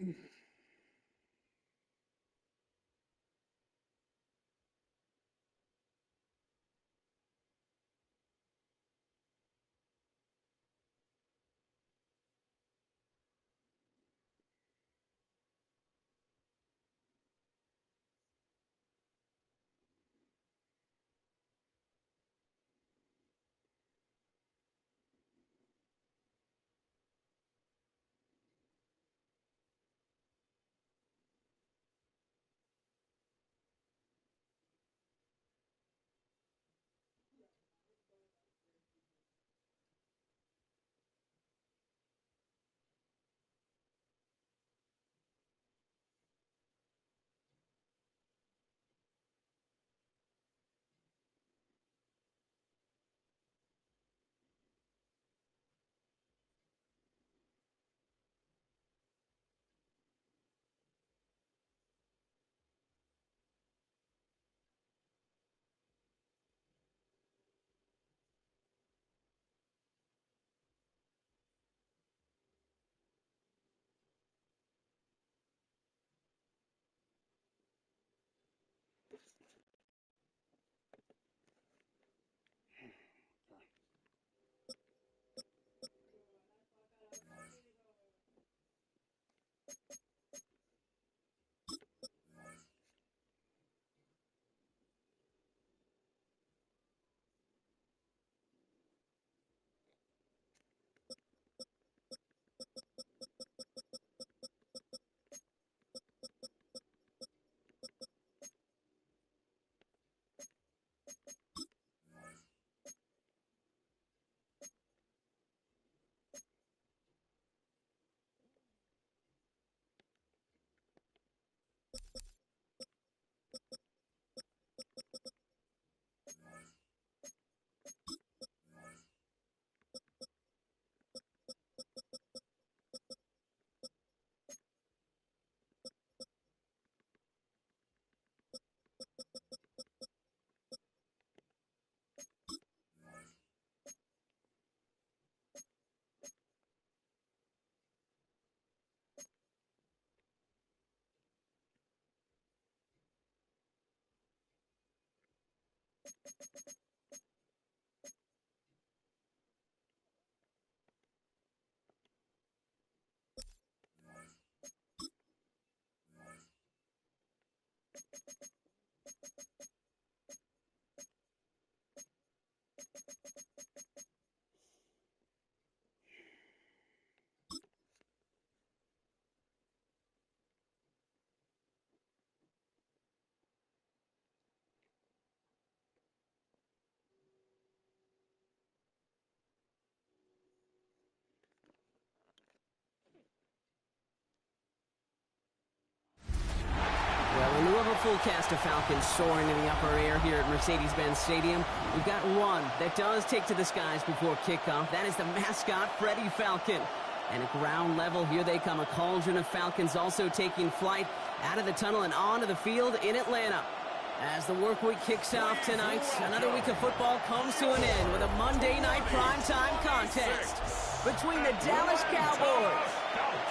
When you have a full cast of Falcons soaring in the upper air here at Mercedes-Benz Stadium, we've got one that does take to the skies before kickoff. That is the mascot, Freddie Falcon. And at ground level, here they come. A cauldron of Falcons also taking flight out of the tunnel and onto the field in Atlanta. As the work week kicks off tonight, another week of football comes to an end with a Monday night primetime contest between the Dallas Cowboys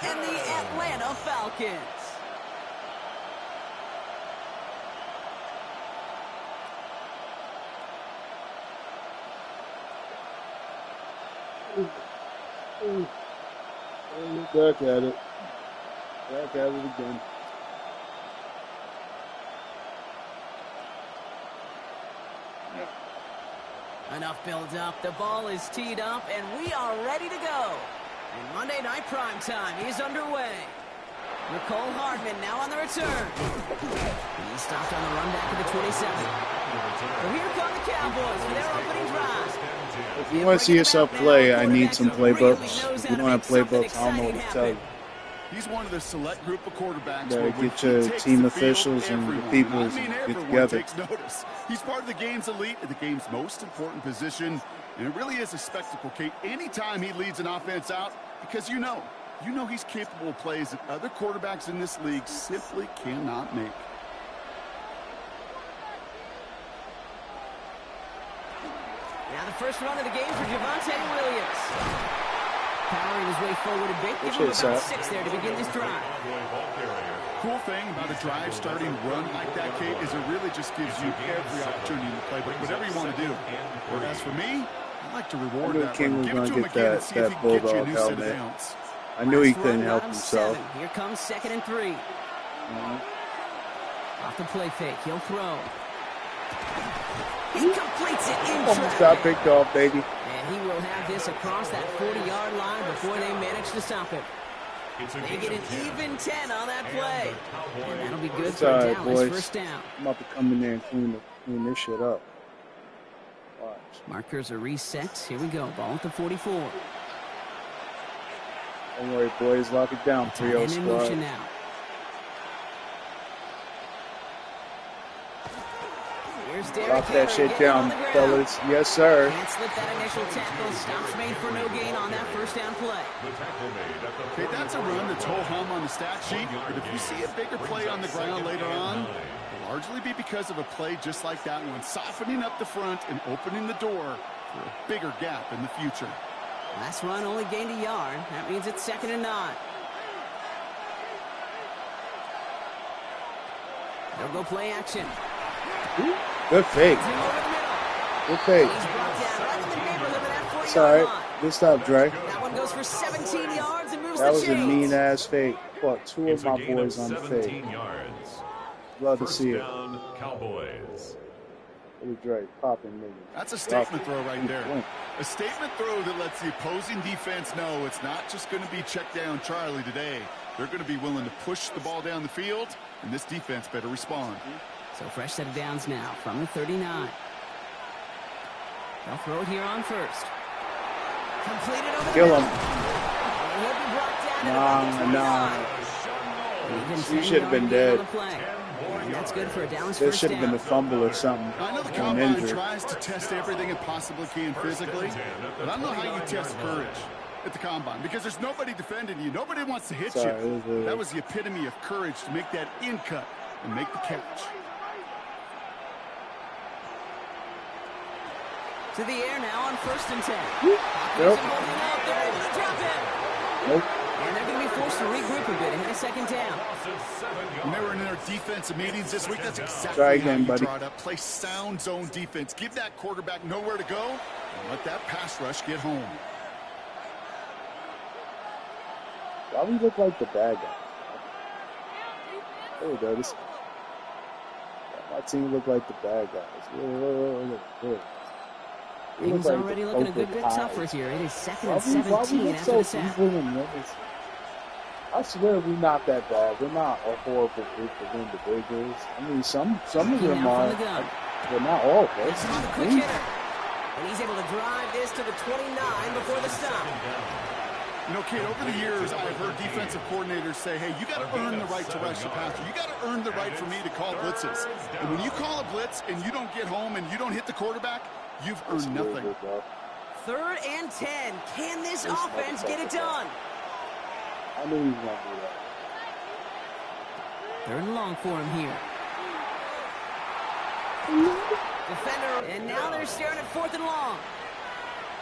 and the Atlanta Falcons. Back at it. Back at it again. Enough build up. The ball is teed up, and we are ready to go. And Monday Night Primetime is underway. Nicole Hardman now on the return. He stopped on the run back to the 27. Well, here come the Cowboys for their opening drive. If you want to see yourself play, I need some playbooks. If you don't have playbooks, I don't know what to tell you. He's one of the select group of quarterbacks. Get your team officials and the people get together. Takes notice. He's part of the game's elite at the game's most important position, and it really is a spectacle, Kate, anytime he leads an offense out, because you know he's capable of plays that other quarterbacks in this league simply cannot make. Now the first run of the game for Javonte Williams. powering his way forward a bit. Give him about 6 there to begin this drive. Cool thing about a drive starting run like that, Kate, is it really just gives you every opportunity to play, but whatever you want to do. Whereas for me, I like to reward that run. Give it to him again and see if he can get you a new set of downs. I knew he couldn't help himself. Here comes 2nd and 3. Off the play fake, he'll throw. He completes it in Almost got picked off, baby. And he will have this across that 40-yard line before they manage to stop it. They get an even 10 on that play. And that'll be good for a Dallas first down. I'm about to come in there and clean this shit up. Watch. Markers are reset. Here we go. Ball at the 44. Don't worry, boys. Lock it down. 3-0 squad. Now. Lock that shit down, fellas. Yes, sir. Can't slip that initial tackle. Stops made for no gain on that first down play. Okay, that's a run that's ho-hum on the stat sheet, but if you see a bigger play on the ground later on, it'll largely be because of a play just like that one, softening up the front and opening the door for a bigger gap in the future. Last run only gained a yard. That means it's 2nd and 9. They'll go play action. Good fake. Good fake. It's all right. Good stop, Dre. That one goes for 17 yards and moves that the was chains. A mean-ass fake. Caught 2 of my boys on the fake. Love to see it. Cowboys. Look at Dre popping niggas. That's a statement throw right there. A statement throw that lets the opposing defense know it's not just going to be check down Charlie today. They're going to be willing to push the ball down the field, and this defense better respond. So fresh set of downs now from the 39. They'll throw it here on first. Completed over Kill him. And he'll be brought down Nah. You should have been dead. And that's good for a Dallas There first should have been a fumble or something. I know the combine tries to test everything it possibly can physically, but I don't know how you test courage at the combine because there's nobody defending you. Nobody wants to hit you. That was the epitome of courage to make that in cut and make the catch. To the air now on 1st and 10. Nope. They're able to drop it. Nope. And they're going to be forced to regroup a bit ahead of 2nd down. When they were in their defensive meetings this week, that's exactly Try again, how you buddy. draw it up. Play sound zone defense. Give that quarterback nowhere to go and let that pass rush get home. Why we look like the bad guy? There we go. My team look like the bad guys. Things already looking a good bit tougher here. It is 2nd and 17 after the sack. I swear we're not that bad. We're not a horrible group of individuals. I mean, some of them are, but not all of us. On the quick hitter. And he's able to drive this to the 29 before the stop. You know, Kate, over the years, I've heard defensive coordinators say, hey, you got to earn the right to rush the passer. You got to earn the right for me to call blitzes. And when you call a blitz and you don't get home and you don't hit the quarterback, you've earned nothing. 3rd and 10. Can this offense get it done? I knew he was going to do that. 3rd and long for him here. Defender, and now they're staring at 4th and long.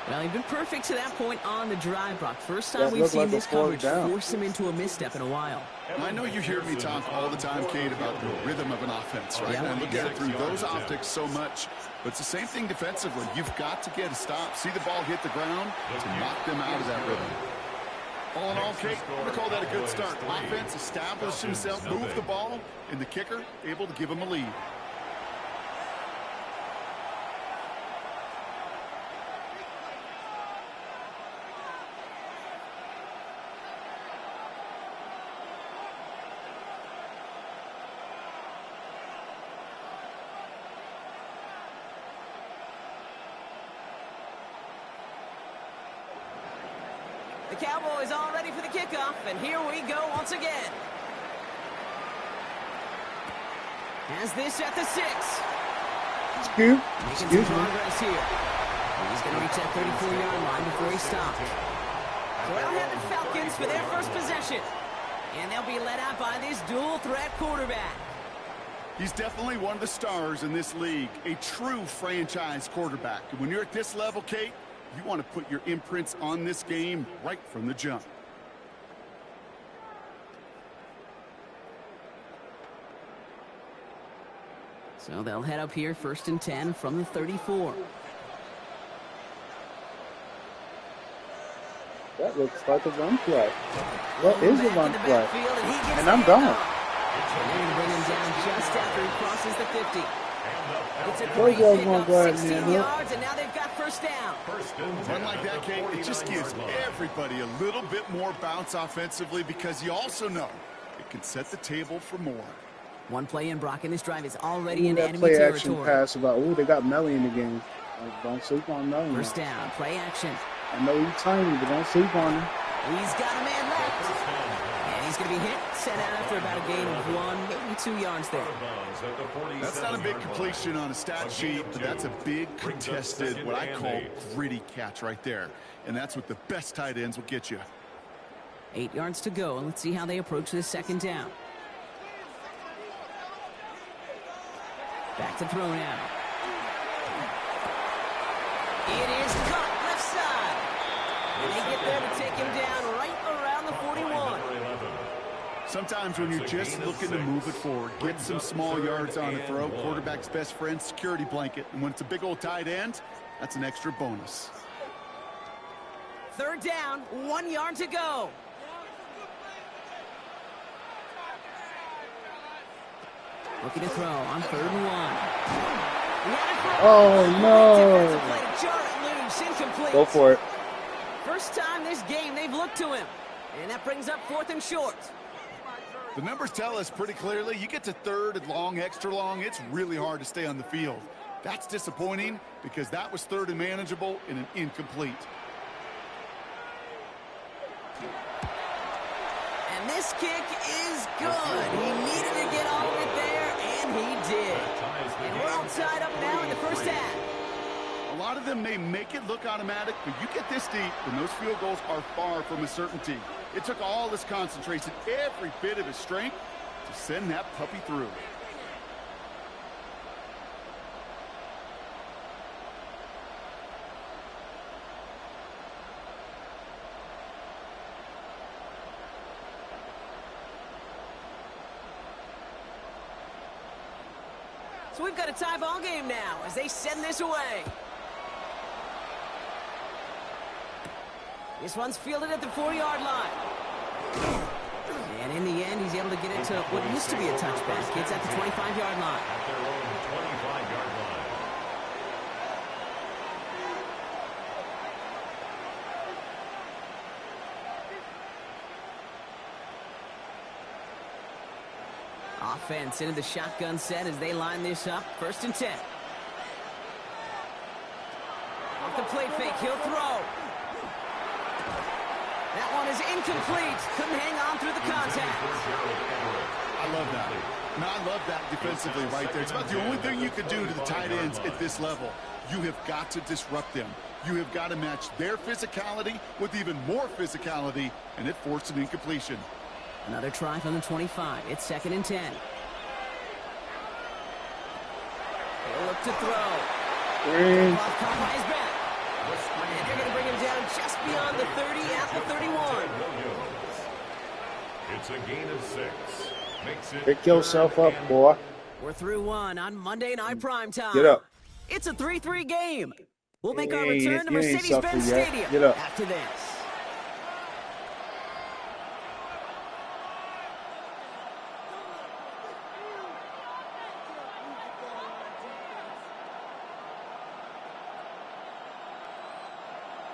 Well, he's been perfect to that point on the drive, Brock. First time we've seen this coverage force him into a misstep in a while. I know you hear me talk all the time, Kate, about the rhythm of an offense, right? And I look at it through those optics so much. But it's the same thing defensively. You've got to get a stop, see the ball hit the ground to knock them out of that rhythm. All in all, Kate, I'm going to call that a good start. Offense established himself, moved the ball, and the kicker able to give him a lead. The Cowboys all ready for the kickoff, and here we go once again. Has this at the 6. Excuse Making some progress here. He's going to reach that 34-yard line before he stops. Well-headed Falcons for their first possession. And they'll be led out by this dual-threat quarterback. He's definitely one of the stars in this league, a true franchise quarterback. And when you're at this level, Kate, You want to put your imprints on this game right from the jump. So they'll head up here, 1st and 10 from the 34. That looks like a run play. What is a run play? And I'm gone. They're going to bring him down just after he crosses the 50. It's a Those great guys pick won't up, go ahead, 16 man. yards, and now they've got 1st down. Run like that, Kate, it just gives everybody a little bit more bounce offensively because you also know it can set the table for more. One play in, Brock, and this drive is already in That enemy play action territory. pass about, ooh, they got Melly in the game. Don't sleep on Melly. 1st down, play action. I know he's tiny, but don't sleep on him. He's got a man left. And he's going to be hit, sent out after about a gain of 1, maybe 2 yards there. That's not a big completion on a stat sheet, but that's a big contested, what I call gritty catch right there. And that's what the best tight ends will get you. 8 yards to go, and let's see how they approach this 2nd down. Back to throw now. It is caught left side. And they get there to take him down right around the 41. Sometimes when you're just looking to move it forward, get some small yards on the throw, quarterback's best friend, security blanket. And when it's a big old tight end, that's an extra bonus. 3rd down, 1 yard to go. Looking to throw on 3rd and 1. Oh, no. Go for it. First time this game they've looked to him. And that brings up 4th and short. The numbers tell us pretty clearly, you get to 3rd and long, extra long, it's really hard to stay on the field. That's disappointing because that was 3rd and manageable and an incomplete. And this kick is good. He needed to get all of it there, and he did. And we're all tied up now in the 1st half. A lot of them may make it look automatic, but you get this deep, and those field goals are far from a certainty. It took all his concentration, every bit of his strength, to send that puppy through. So we've got a tie ball game now as they send this away. This one's fielded at the 4-yard line. And in the end, he's able to get it to what used to be a touchback. It's at the 25-yard line. Offense into the shotgun set as they line this up. 1st and 10. Off the play fake, he'll throw. That one is incomplete. Couldn't hang on through the contact. I love that. Now, I love that defensively right there. It's about the only thing you could do to the tight ends at this level. You have got to disrupt them. You have got to match their physicality with even more physicality, and it forced an incompletion. Another try from the 25. It's 2nd and 10. They'll look to throw. Caught by his back. And they're going to bring him down just beyond the 30 at the 31. It's a gain of 6. Makes it Pick yourself up, boy. We're through one on Monday Night Primetime. Get up. It's a 3-3 game. We'll make our You return to ain't Mercedes-Benz suffered yet. Stadium Get up. after this.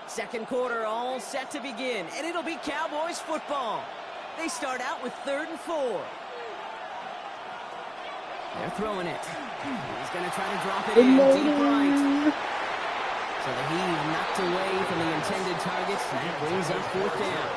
Second quarter all set to begin, and it'll be Cowboys football. They start out with 3rd and 4. They're throwing it. He's going to try to drop it in deep right. So the heave knocked away from the intended target. That brings up 4th down.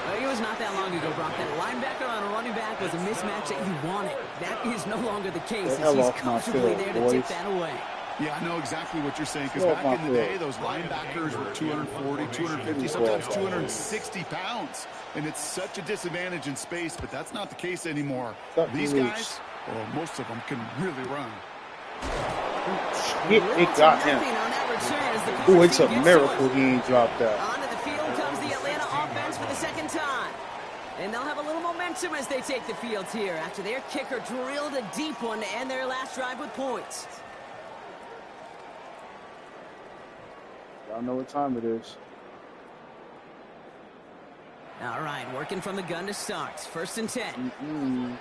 Well, it was not that long ago, Brock. That linebacker on a running back was a mismatch that you wanted. That is no longer the case as he's comfortably there to tip that away. Yeah, I know exactly what you're saying, because back in the day, those linebackers were 240, 250, sometimes 260 pounds. And it's such a disadvantage in space, but that's not the case anymore. These guys, well, most of them can really run. Shit, it got him. Oh, it's a miracle he ain't dropped that. Onto the field comes the Atlanta offense for the second time. And they'll have a little momentum as they take the field here after their kicker drilled a deep one to end their last drive with points. Y'all know what time it is. All right, working from the gun to start. 1st and 10.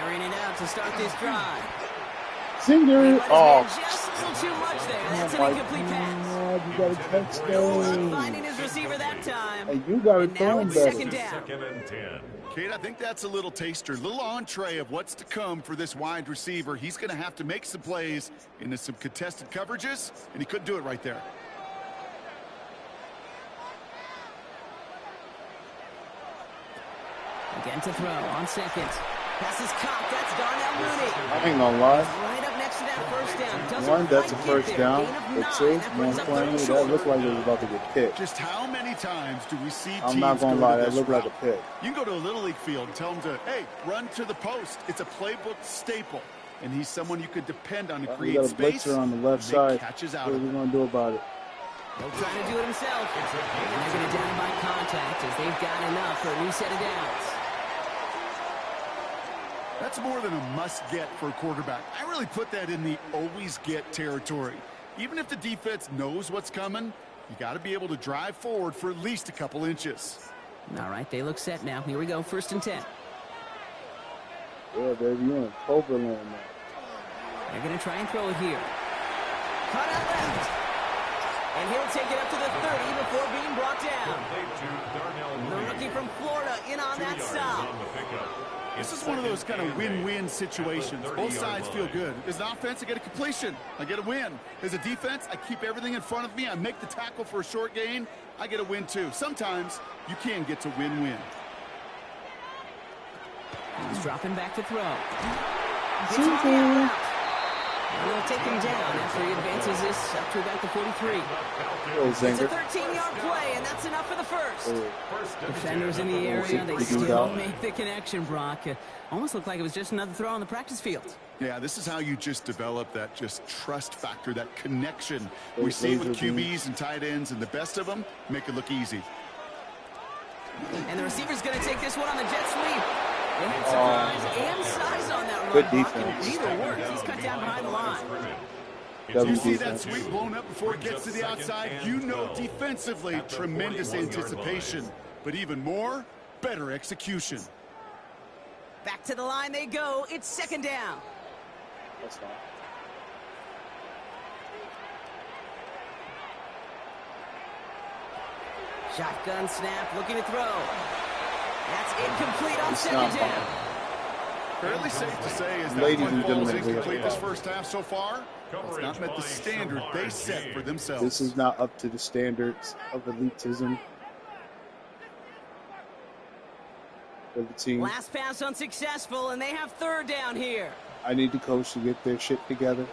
Airing it out to start this drive. Singer. Oh. Just a little too much there. That's an incomplete pass. You got to catch that. Finding his receiver that time. Hey, you got to throw him better. Second down. 2nd and 10. Kate, I think that's a little taster, a little entree of what's to come for this wide receiver. He's going to have to make some plays into some contested coverages, and he couldn't do it right there. Again to throw on 2nd. Pass is caught. That's Darnell Mooney. I ain't gonna lie. Right up next to that 1st down. Doesn't One, that's a quite first get there. down. Gain of But 9. two, That more brings up third and importantly, short. that looked like it was about to get picked. Just how many times do we see teams I'm not gonna lie, go to that this looked like route? a pick. You can go to a Little League field and tell them to, hey, run to the post. It's a playbook staple. And he's someone you could depend on to We create got a space. blitzer on the left and side. make catches out What are of we it. gonna do about it? He'll try to do it himself. And they're going to down by contact as they've got enough for a new set of downs. That's more than a must-get for a quarterback. I really put that in the always-get territory. Even if the defense knows what's coming, you got to be able to drive forward for at least a couple inches. All right, they look set now. Here we go, 1st and 10. Yeah, baby, you in Cloverland now. They're going to try and throw it here. Caught out left. And he'll take it up to the 30 before being brought down. The rookie from Florida in on that stop. This is one of those kind of win-win situations. Both sides feel good. As an offense, I get a completion. I get a win. As a defense, I keep everything in front of me. I make the tackle for a short gain. I get a win, too. Sometimes you can get to win-win. He's dropping back to throw. Gets on the out route. And they'll take him down after he advances this up to about the 43. It's a 13-yard play, and that's enough for the first. Defenders in the area, they still make the connection, Brock. Almost looked like it was just another throw on the practice field. Yeah, this is how you just develop that just trust factor, that connection. We see it with QBs and tight ends, and the best of them make it look easy. And the receiver's going to take this one on the jet sweep. They had surprise and size on that run. Good defense. Neither works. He's cut down behind the line. You see that sweep blown up before it gets to the outside, you know defensively, tremendous anticipation. But even more, better execution. Back to the line they go. It's 2nd down. That's fine. Shotgun snap, looking to throw. That's incomplete on 2nd down. Fairly safe to say is that Ladies and football is gentlemen, incomplete this first half so far. It's not met the standard they set for themselves. This is not up to the standards of elitism for the team. Last pass unsuccessful, and they have 3rd down here. I need the coach to get their shit together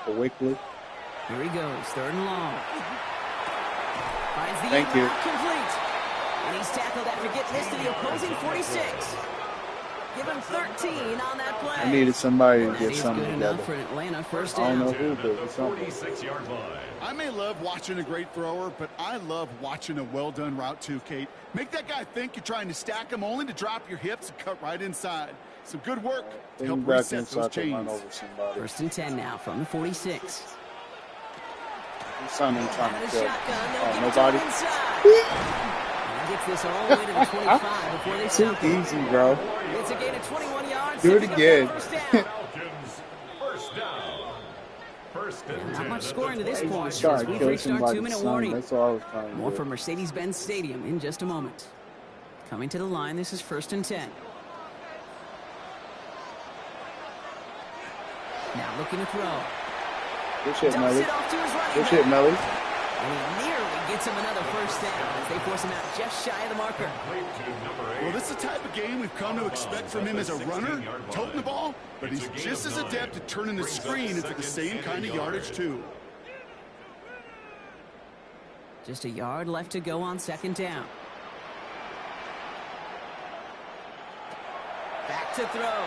quickly. Here he goes, 3rd and long. Finds the Thank you. Complete. And he's tackled after getting this to the opposing 46. Give him 13 on that play. I needed somebody to That get is something good together. enough for an Atlanta 1st I don't down. know who, but it's something. 46-yard line. I may love watching a great thrower, but I love watching a well-done route too, Kate. Make that guy think you're trying to stack him only to drop your hips and cut right inside. Some good work to help Back reset those inside to run chains. over somebody. 1st and 10 now from the 46. Son ain't trying Out to of the kill. shotgun, they'll Oh, give it to nobody? him inside. And he gets this all the way to the 25 before they Too stop him. easy, bro. It's a gain of 21 yards. Do it picking up again. that 1st down. Falcons, 1st down. 1st and 10. Not much scoring to this point Trying as to we've kill reached our somebody's 2-minute son. warning. That's all I was trying to More do. from Mercedes-Benz Stadium in just a moment. Coming to the line, this is 1st and 10. Now looking to throw. Good shit, Dumps Melly. it off to his running Good back. shit, Melly. And he nearly gets him another 1st down as they force him out just shy of the marker. Well, this is the type of game we've come to expect from him as a runner, toting the ball, but he's just as adept at turning the screen into the same kind of yardage, too. Just a yard left to go on 2nd down. Back to throw.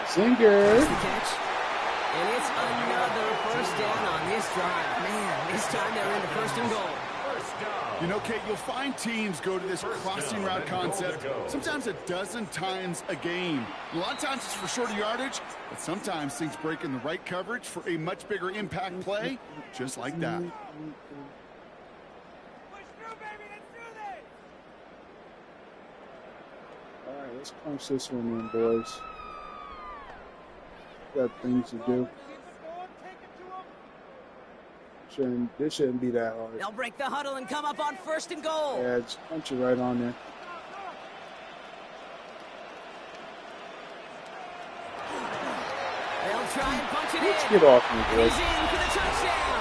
Singer. Catch. And it's another first down on this drive. Man, this time they're into first and goal. You know, Kate, you'll find teams go to this crossing route concept sometimes a dozen times a game. A lot of times it's for shorter yardage, but sometimes things break in the right coverage for a much bigger impact play, just like that. All right, let's punch this one in, boys. Got things to do. This shouldn't be that hard. They'll break the huddle and come up on first and goal. Yeah, just punch it right on there. They'll try and punch it Let's in. get off me, boys. He's in for the touchdown.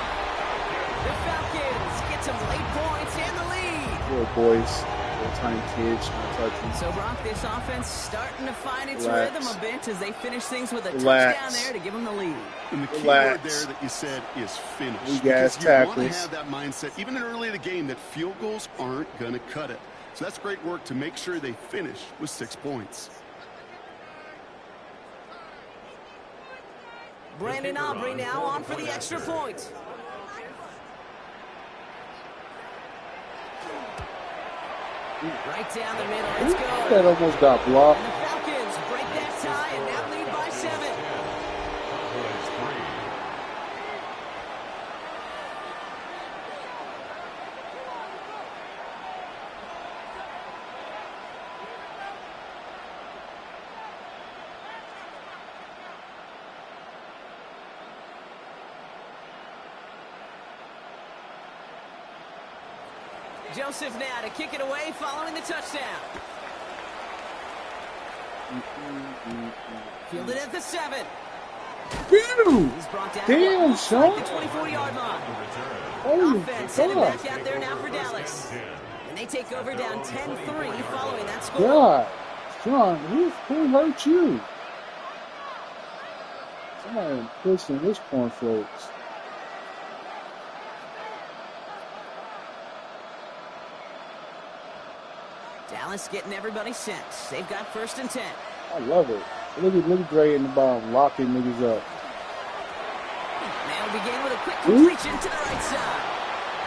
The Falcons get some late points and the lead. Little boys, little tiny kids, no touching. So, Brock, this offense starting to find its Relax. rhythm a bit as they finish things with a Relax. touchdown there to give them the lead. And the key Relax. word there that you said is finish. We got Because you want to tackles. have that mindset, even early in the game, that field goals aren't going to cut it. So that's great work to make sure they finish with 6 points. Brandon Aubrey now on for the extra point. Right down the middle. Let's go. That almost got blocked. And the Falcons break that tie and now lead by 7. Joseph now to kick it away following the touchdown. Fielded at the 7. Dude! He's brought down Damn, at son. the 24-yard line. Holy Offense headed God. back out there now for Dallas. And they take over down 10-3 following that score. God. Son, who hurt you? Somebody pissed in his cornflakes. Dallas getting everybody set. They've got first and 10. I love it. Look at Dre in the bottom, locking niggas up. They'll begin with a quick completion to the right side.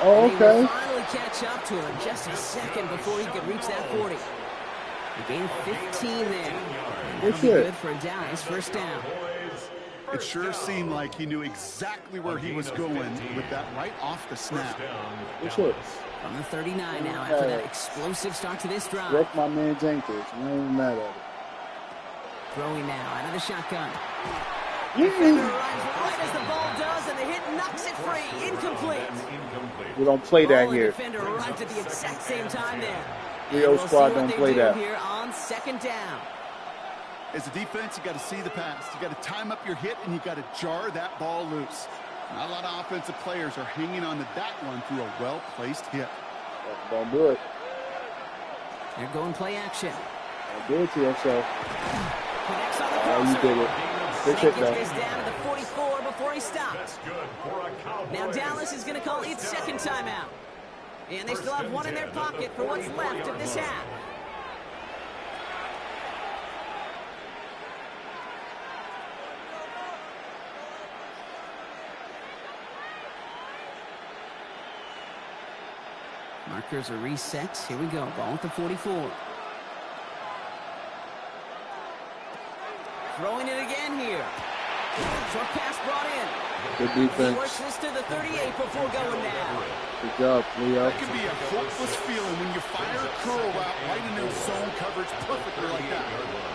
Oh, And he will okay. finally catch up to him just a second before he could reach that 40. He gained 15 there. And that'll be good for a Dallas first down. It sure seemed like he knew exactly where he was going with that right off the snap. What's it? From the 39 now after that explosive start to this drive. Wreck my man's ankles. I ain't even mad at it. Throwing now out of the shotgun. Yeah. Defender arrives right as the ball does, and the hit knocks it free. Incomplete. We don't play that Ball and here. defender arrived at the exact same time there. Rio And we'll squad see what don't they play do that. here on second down. As a defense, you got to see the pass. You got to time up your hit, and you got to jar that ball loose. Not a lot of offensive players are hanging on to that one through a well-placed hit. Don't do it. They're going play action. Don't do it to yourself. Connects on the Oh, you crosser. did it. Good Snake shit, gets though. this down to the 44 before he stops. Now Dallas is going to call its second timeout. And they still have one in their pocket for what's left of this half. Markers are reset. Here we go. Ball at the 44. Throwing it again here. Short pass brought in. Good He defense. works this to the 38 before going down. Good job, Leo. That can be a hopeless feeling when you fire a curl route right into zone coverage perfectly like that.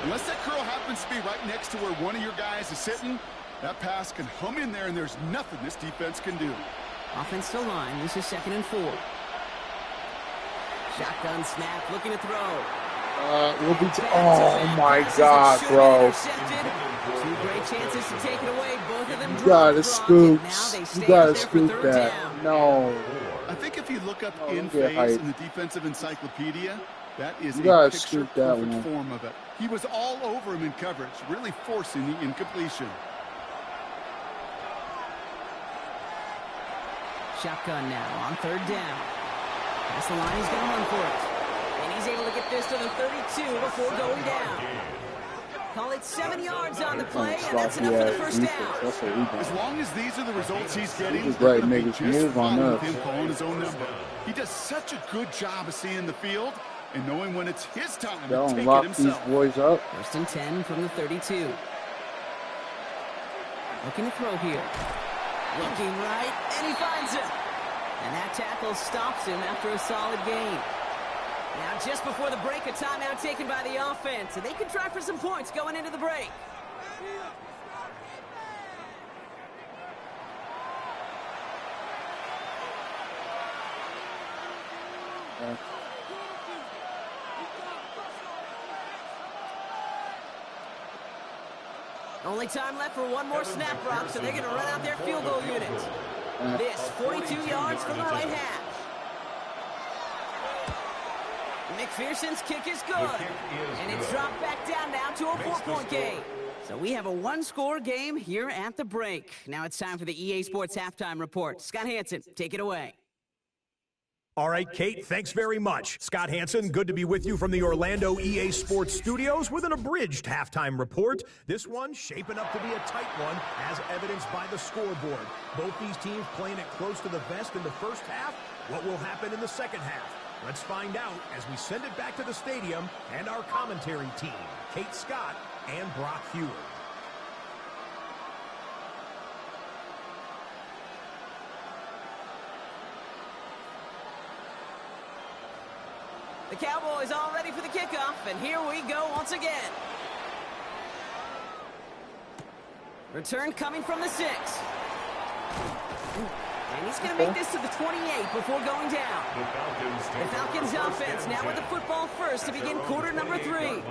Unless that curl happens to be right next to where one of your guys is sitting, that pass can hum in there, and there's nothing this defense can do. Offense to line. This is 2nd and 4. Shotgun snap, looking to throw. We'll be. Oh my God, bro! Two great chances to take it away. Both of them You dropped, gotta Brock, scoop. and now they You stay gotta up there for scoop third that. down. No. I think if you look up in don't get phase hyped. in the defensive encyclopedia, that is You a gotta scoop that picture-perfect one. form of it. He was all over him in coverage, really forcing the incompletion. Shotgun now on 3rd down. That's the line. He's going to run for it. And he's able to get this to the 32 before going down. Call it 7 yards on the play, and that's enough for the first down. As long as these are the results he's getting, He's they're right, going to be niggas, just move on fine with us. him calling his own number. He does such a good job of seeing the field and knowing when it's his time They'll to take it unlock these himself. boys up. First and 10 from the 32. Looking to throw here. Looking right, and he finds him. And that tackle stops him after a solid gain. Now, just before the break, a timeout taken by the offense, and they can try for some points going into the break. Only time left for one more snap, Brock, so they're going to run out their field goal unit. This, 42 yards from the right half. McPherson's kick is good. And it's dropped back down now to a 4-point game. So we have a one-score game here at the break. Now it's time for the EA Sports Halftime Report. Scott Hanson, take it away. All right, Kate, thanks very much. Scott Hanson, good to be with you from the Orlando EA Sports Studios with an abridged halftime report. This one shaping up to be a tight one, as evidenced by the scoreboard. Both these teams playing it close to the vest in the first half. What will happen in the second half? Let's find out as we send it back to the stadium and our commentary team, Kate Scott and Brock Huard. The Cowboys all ready for the kickoff, and here we go once again. Return coming from the 6. And he's going to make this to the 28 before going down. The Falcons offense now with the football first to begin quarter number 3.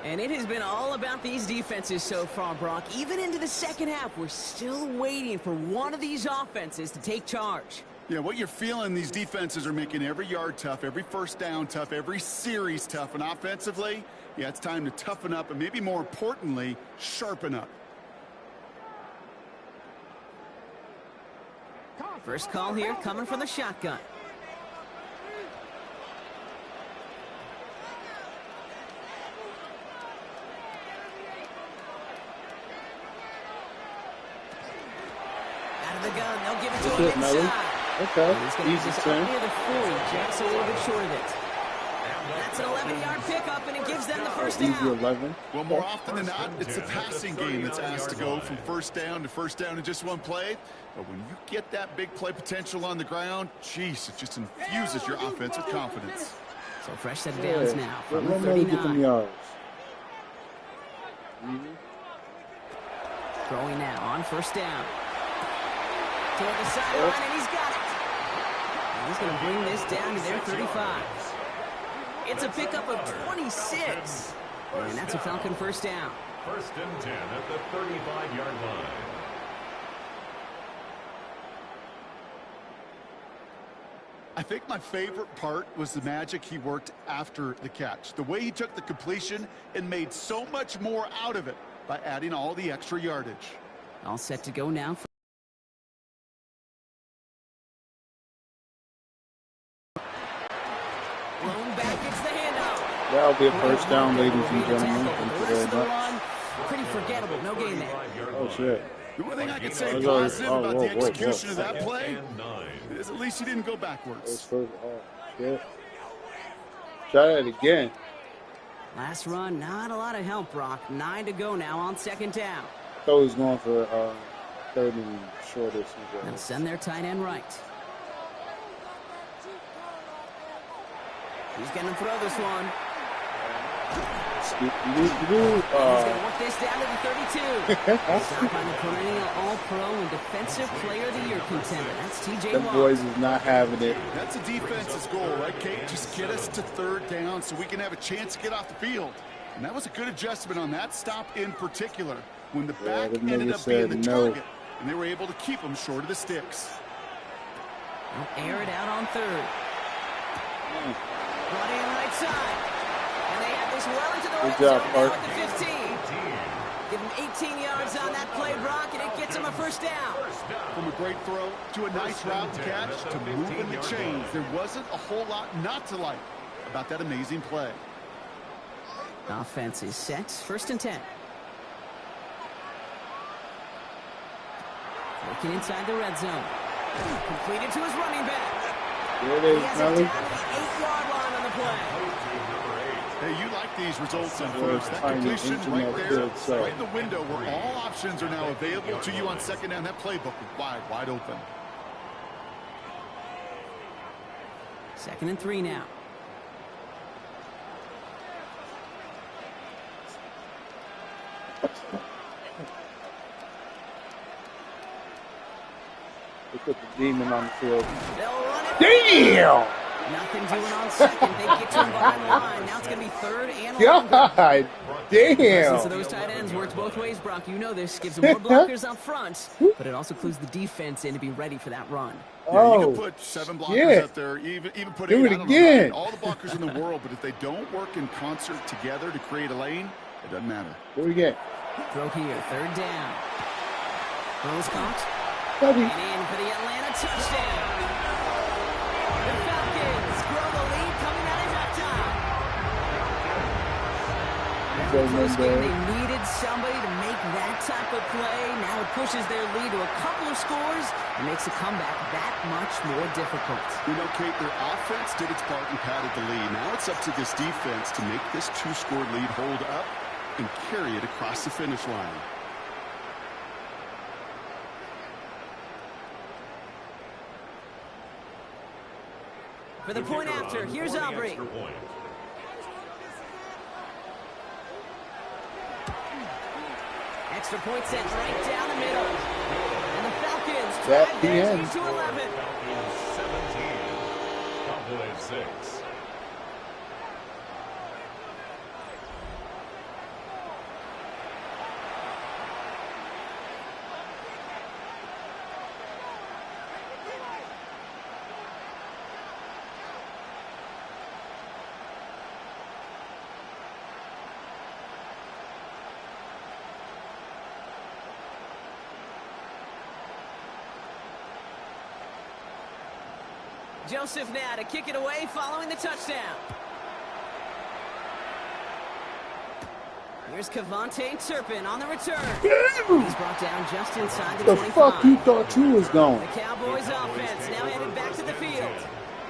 And it has been all about these defenses so far, Brock. Even into the second half, we're still waiting for one of these offenses to take charge. Yeah, what you're feeling, these defenses are making every yard tough, every first down tough, every series tough. And offensively, yeah, it's time to toughen up and maybe more importantly, sharpen up. First call here coming from the shotgun. Out of the gun, they'll give it to him inside. Okay, he's going to easy use this turn. up near the 40, just a little bit short of it. That's an 11-yard pickup, and it gives them the first Easy down. 11. Well, more often than not, it's the passing game that's asked to go from first down in just one play. But when you get that big play potential on the ground, geez, it just infuses your offense with confidence. So fresh set of downs now from the Let me get them 39. yards. Throwing now on first down. Toward the sideline, and he's got it. And he's going to bring this down to their 35. It's a pickup of 26. And that's a Falcon first down. First and 10 at the 35-yard line. I think my favorite part was the magic he worked after the catch. The way he took the completion and made so much more out of it by adding all the extra yardage. All set to go now. Blown back, it's the handoff. That'll be a first down, ladies and gentlemen. Thank you very much. Pretty forgettable. No gain there. Oh, shit. The one thing I can say Oh, positive about the whoa. execution of that play is at least he didn't go backwards. Oh, shit. Try that again. Last run, not a lot of help, Brock. 9 to go now on second down. I thought he was going for third and shortest. They'll send their tight end right. He's going to throw this one. He's He's going to work this down to the 32. Stop on the perennial All-Pro and Defensive Player of the Year contender. That's T.J. Them Watt. boys is not having it. That's the defense's goal, right, Kate? Just get us to third down so we can have a chance to get off the field. And that was a good adjustment on that stop in particular, when the back ended up being the target, and they were able to keep them short of the sticks. They'll air it out on third. Running right side. And they have this well into the red zone now at the 15. Give him 18 yards on that play, Brock, and it gets him a first down. From a great throw to a nice route catch to moving the chains, there wasn't a whole lot not to like about that amazing play. Offense is set. First and 10. Working inside the red zone. Completed to his running back. There it is, He has Melly. it down to the 8-yard line on the play. Hey, you like these results in first. That completion right there, right in the window where all options are now available to you on second down. That playbook is wide open. 2nd and 3 now. They put the demon on the field. They'll run it. Damn! Nothing doing on second. They get to him behind the line. Now it's going to be 3rd and longer. God damn! So those tight ends works both ways, Brock. You know this. Gives them more blockers up front, but it also clues the defense in to be ready for that run. Yeah, you can put 7 blockers up there, even put 8. Do it again. All the blockers in the world, but if they don't work in concert together to create a lane, it doesn't matter. Do it again. Throw here, 3rd down. Throws caught. Buddy. And in for the Atlanta touchdown. The Falcons grow the lead coming out of halftime. First game, they needed somebody to make that type of play. Now it pushes their lead to a couple of scores and makes the comeback that much more difficult. You know, Kate, their offense did its part and padded the lead. Now it's up to this defense to make this 2-score lead hold up and carry it across the finish line. For the point after, here's Aubrey. Extra point sent right down the middle. And the Falcons drive their lead to 11. 17. Cowboys 6. Joseph now to kick it away following the touchdown. Here's Kevontae Turpin on the return. He's brought down just inside the 25. The fuck you thought you was going? The Cowboys offense now headed back to the field.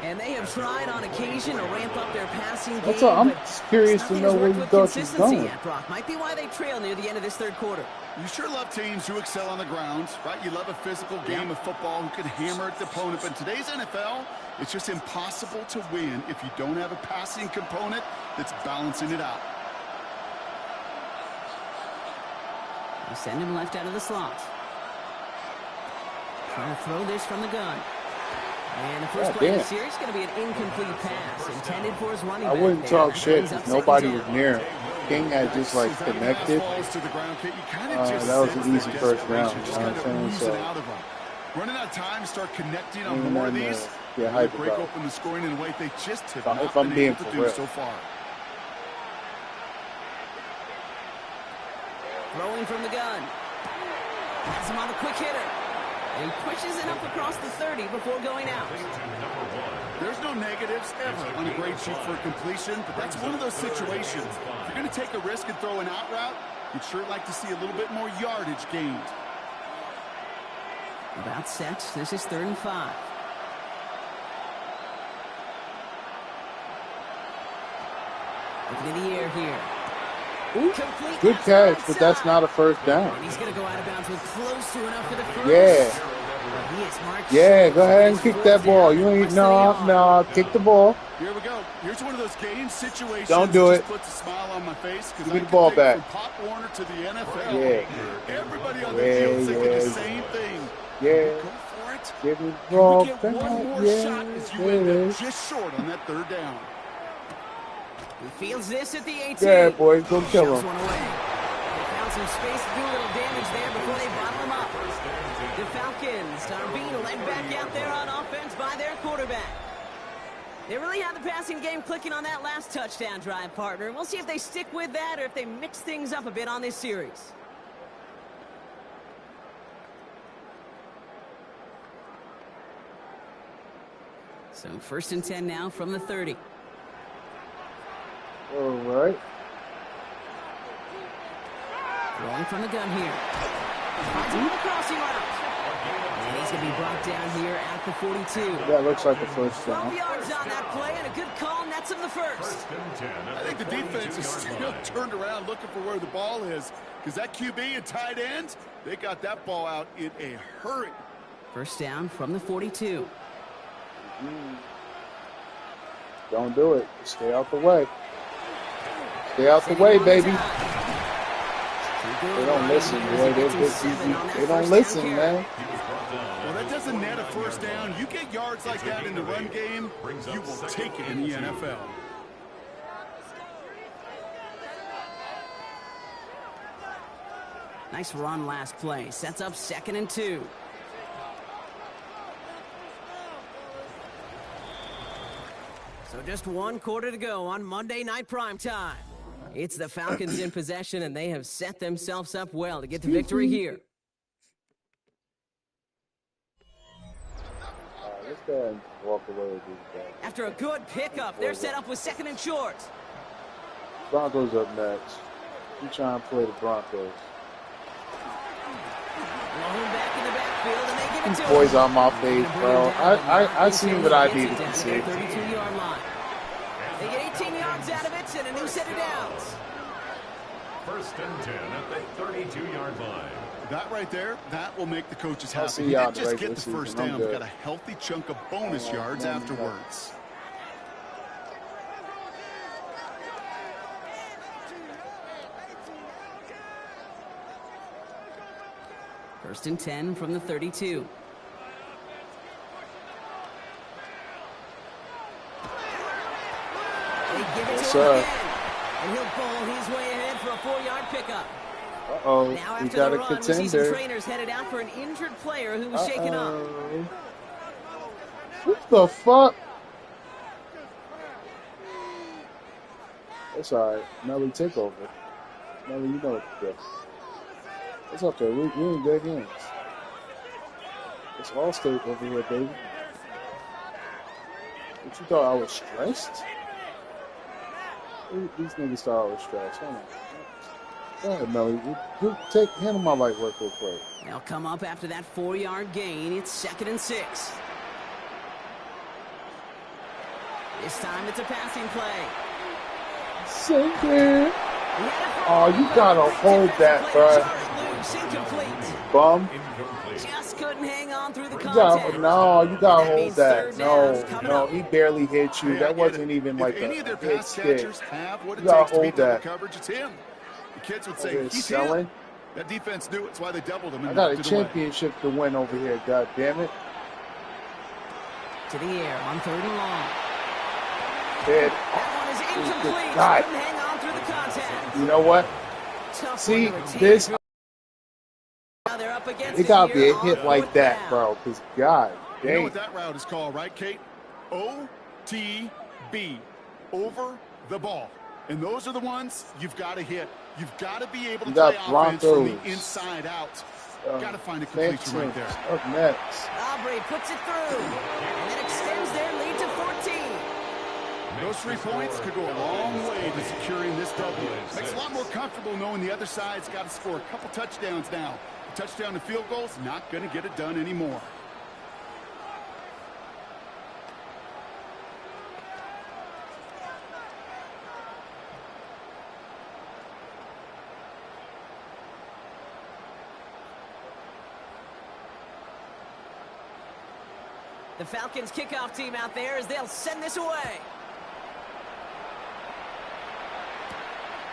And they have tried on occasion to ramp up their passing game. That's all. I'm curious to know where you thought you was going. Yet, Brock. Might be why they trail near the end of this 3rd quarter. You sure love teams who excel on the ground, right? You love a physical game of football who can hammer at the opponent. But in today's NFL, it's just impossible to win if you don't have a passing component that's balancing it out. They send him left out of the slot. Trying to throw this from the gun. And the first play of the series is going to be an incomplete pass intended for his running back. I wouldn't talk shit because nobody was near him. King had just like connected. That was an easy first round. You know what I'm saying? So running out of time, start connecting on more of these. Break open the scoring in a way they just have not been able to do so far. Throwing from the gun. Has him on the quick hitter. And he pushes it up across the 30 before going out. There's no negatives ever on a grade sheet for completion, but that's one of those situations. If you're going to take a risk and throw an out route, you'd sure like to see a little bit more yardage gained. About set. This is 3rd and 5. Looking in the air here. Good catch, but that's not a first down. And he's going to go out of bounds with close to enough for the first. Yeah, go ahead and kick that ball. You ain't no, kick the ball. Here we go. Here's one of those game situations. Don't do it. Puts a smile on my face. Give me the ball back. From Pop Warner to the NFL. Yeah. Everybody on the field is thinking the same thing. Yeah. Go for it. Give me the ball Can we back. get one more shot as you end up just short on that 3rd down? He fields this at the 18. Yeah, boys, go kill him. One away. They found some space to do a little damage there before they bottle him up. The Falcons are being led back out there on offense by their quarterback. They really had the passing game clicking on that last touchdown drive, partner. We'll see if they stick with that or if they mix things up a bit on this series. So 1st and 10 now from the 30. All right. Throwing from the gun here. Finds him on the crossing route. And he's going to be brought down here at the 42. That looks like a first 12 down. yards on that play, and a good call nets him the first. I think the defense is still turned around looking for where the ball is, because that QB and tight end, they got that ball out in a hurry. First down from the 42. Don't do it. Stay out the way. Stay out the way, baby. They don't listen, boy. They don't listen, man. Well, that doesn't net a first down. You get yards like that in the run game, you will take it in the NFL. Nice run last play. Sets up 2nd and 2. So just 1 quarter to go on Monday Night Primetime. It's the Falcons in possession, and they have set themselves up well to get the victory here. Let's go ahead and walk away with these guys. After a good pickup, they're set up with 2nd and short. Broncos up next. We try and play the Broncos. Back in the backfield, and they give it These to boys him. on my face, bro. I seen what I needed to see. 32-yard line. They get 18 yards out of it and a new set of downs. First and 10 at the 32-yard line. That right there, that will make the coaches I'll happy. see He y'all didn't in the just get regular the first season. I'm down, but good. got a healthy chunk of bonus yards afterwards. First and 10 from the 32. They give it Yes, to him sir. again. And he'll bowl his way ahead for a 4-yard pickup. Uh-oh. Now We after got the a run, we see some contender. trainers headed out for an injured player who was shaken up. What the fuck? It's alright. Melly, take over. Melly, you know what to do. It's okay. We're in good hands. It's Allstate over here, baby. What, you thought I was stressed? These niggas thought I was stressed. Hold on. Go ahead, Melly. Handle my light work real quick. They'll come up after that 4-yard gain. It's 2nd and 6. This time it's a passing play. Sink it. Oh, you gotta hold that, bro. Bum. Just couldn't hang on through the You contact. gotta hold means that. third down's coming No, up. he barely hit you. Hey, I That get wasn't it. even like if any of a their hit pass stick. catchers have what it You gotta takes to beat hold double that. coverage, it's him. The kids would say, They're he's selling. him. That defense knew it. That's why they doubled him. I And got a knocked it away. championship to win over here, god damn it. To the air on 3rd and long. Dead. That one is incomplete. God. Couldn't hang on through the contact. You know what? Tough See, one to retain. this, Now they're up against it gotta be here a on hit like 4th that, down. bro. Because, god You know dang. what that route is called, right, Kate? OTB. Over the ball. And those are the ones you've got to hit. You've got to be able to You play got offense from the Broncos. inside out. Got to find a completion right there. Up next. Aubrey puts it through. And that extends their lead to 14. Those 3 points could go a long way to securing this W. Makes it a lot more comfortable knowing the other side's got to score a couple touchdowns now. A touchdown and field goals, not going to get it done anymore. The Falcons kickoff team out there as they'll send this away.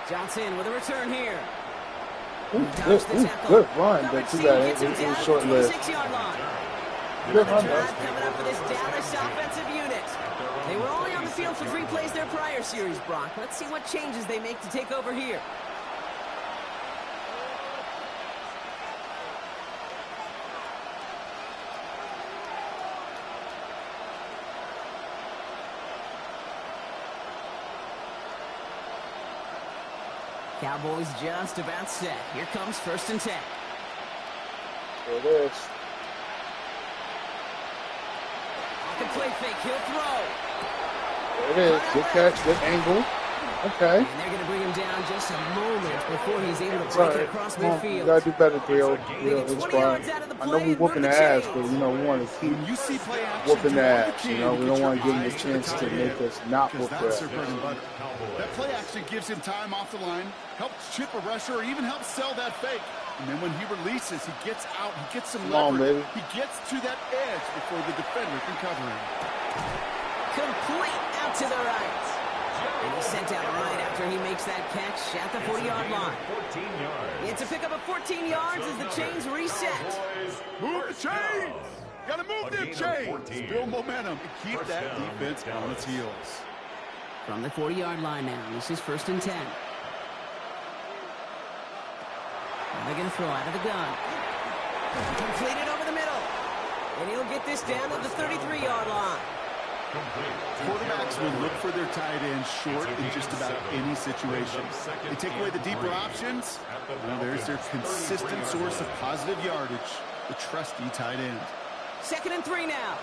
Johnson with a return here. Good run, but too bad it was short-lived. 26-yard line. Good Another run, drive though. coming up for this Dallas offensive unit. They were only on the field for 3 plays their prior series, Brock. Let's see what changes they make to take over here. Cowboys just about set. Here comes 1st and 10. There it is. Off the play fake, he'll throw. There it is. Good catch, good angle. Okay. And they're going to bring him down just a moment before he's able to It's break all it right. across Come on. midfield. You gotta do better, Theo. Maybe It's 20 fine. yards out of the I know play we and whooping move the the ass, chains. but you know we want to keep When you see play action, whooping do the all you ass. can You know, we get don't your want to give him eyes the to the chance tight to make end, us not because whoop that's their their bread and butter. That play action gives him time off the line, helps chip a rusher, or even helps sell that fake. And then when he releases, he gets out, he gets some Come on, leverage. baby. He gets to that edge before the defender can cover him. Complete out to the right. And he's sent out right after he makes that catch at the 40-yard line. 14 yards. It's a pickup of 14 yards as the chains reset. Move the chains! Gotta move them chains! Build momentum and keep First that down, defense on its Dallas. heels. From the 40-yard line now, this is 1st and 10. Now they're going to throw out of the gun. Completed over the middle. And he'll get this down to the 33-yard line. Quarterbacks will look for their tight end short in just about any situation. They take away the deeper options. Well, there's their consistent source of positive yardage, the trusty tight end. 2nd and 3 now.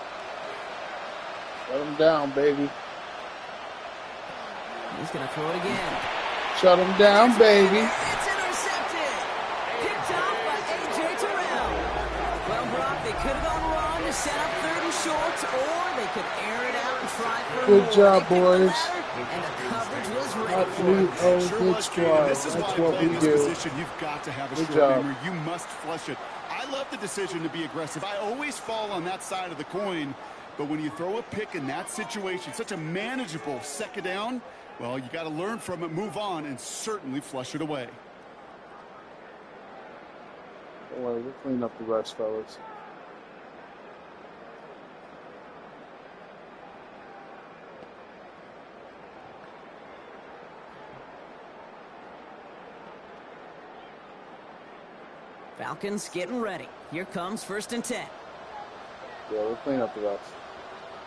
shut him down, baby. He's going to throw it again. Shut him down, baby. It's intercepted. Picked off by A.J. Terrell. Well, Brock, they could have gone wrong to set up 3rd and short, or they could air it out and try for Good more. job, They picked the boys. latter, and the coverage was ready Not for me. it. Oh, Sure good was, Kane. squad. This is That's why what playing we this do. position, you've got to have a Good short job. gamer. You must flush it. I love the decision to be aggressive. I always fall on that side of the coin. But when you throw a pick in that situation, such a manageable 2nd down, well, you got to learn from it, move on, and certainly flush it away. Don't worry, we'll clean up the rest, fellas. Falcons getting ready. Here comes 1st and 10. Yeah, we'll clean up the rest.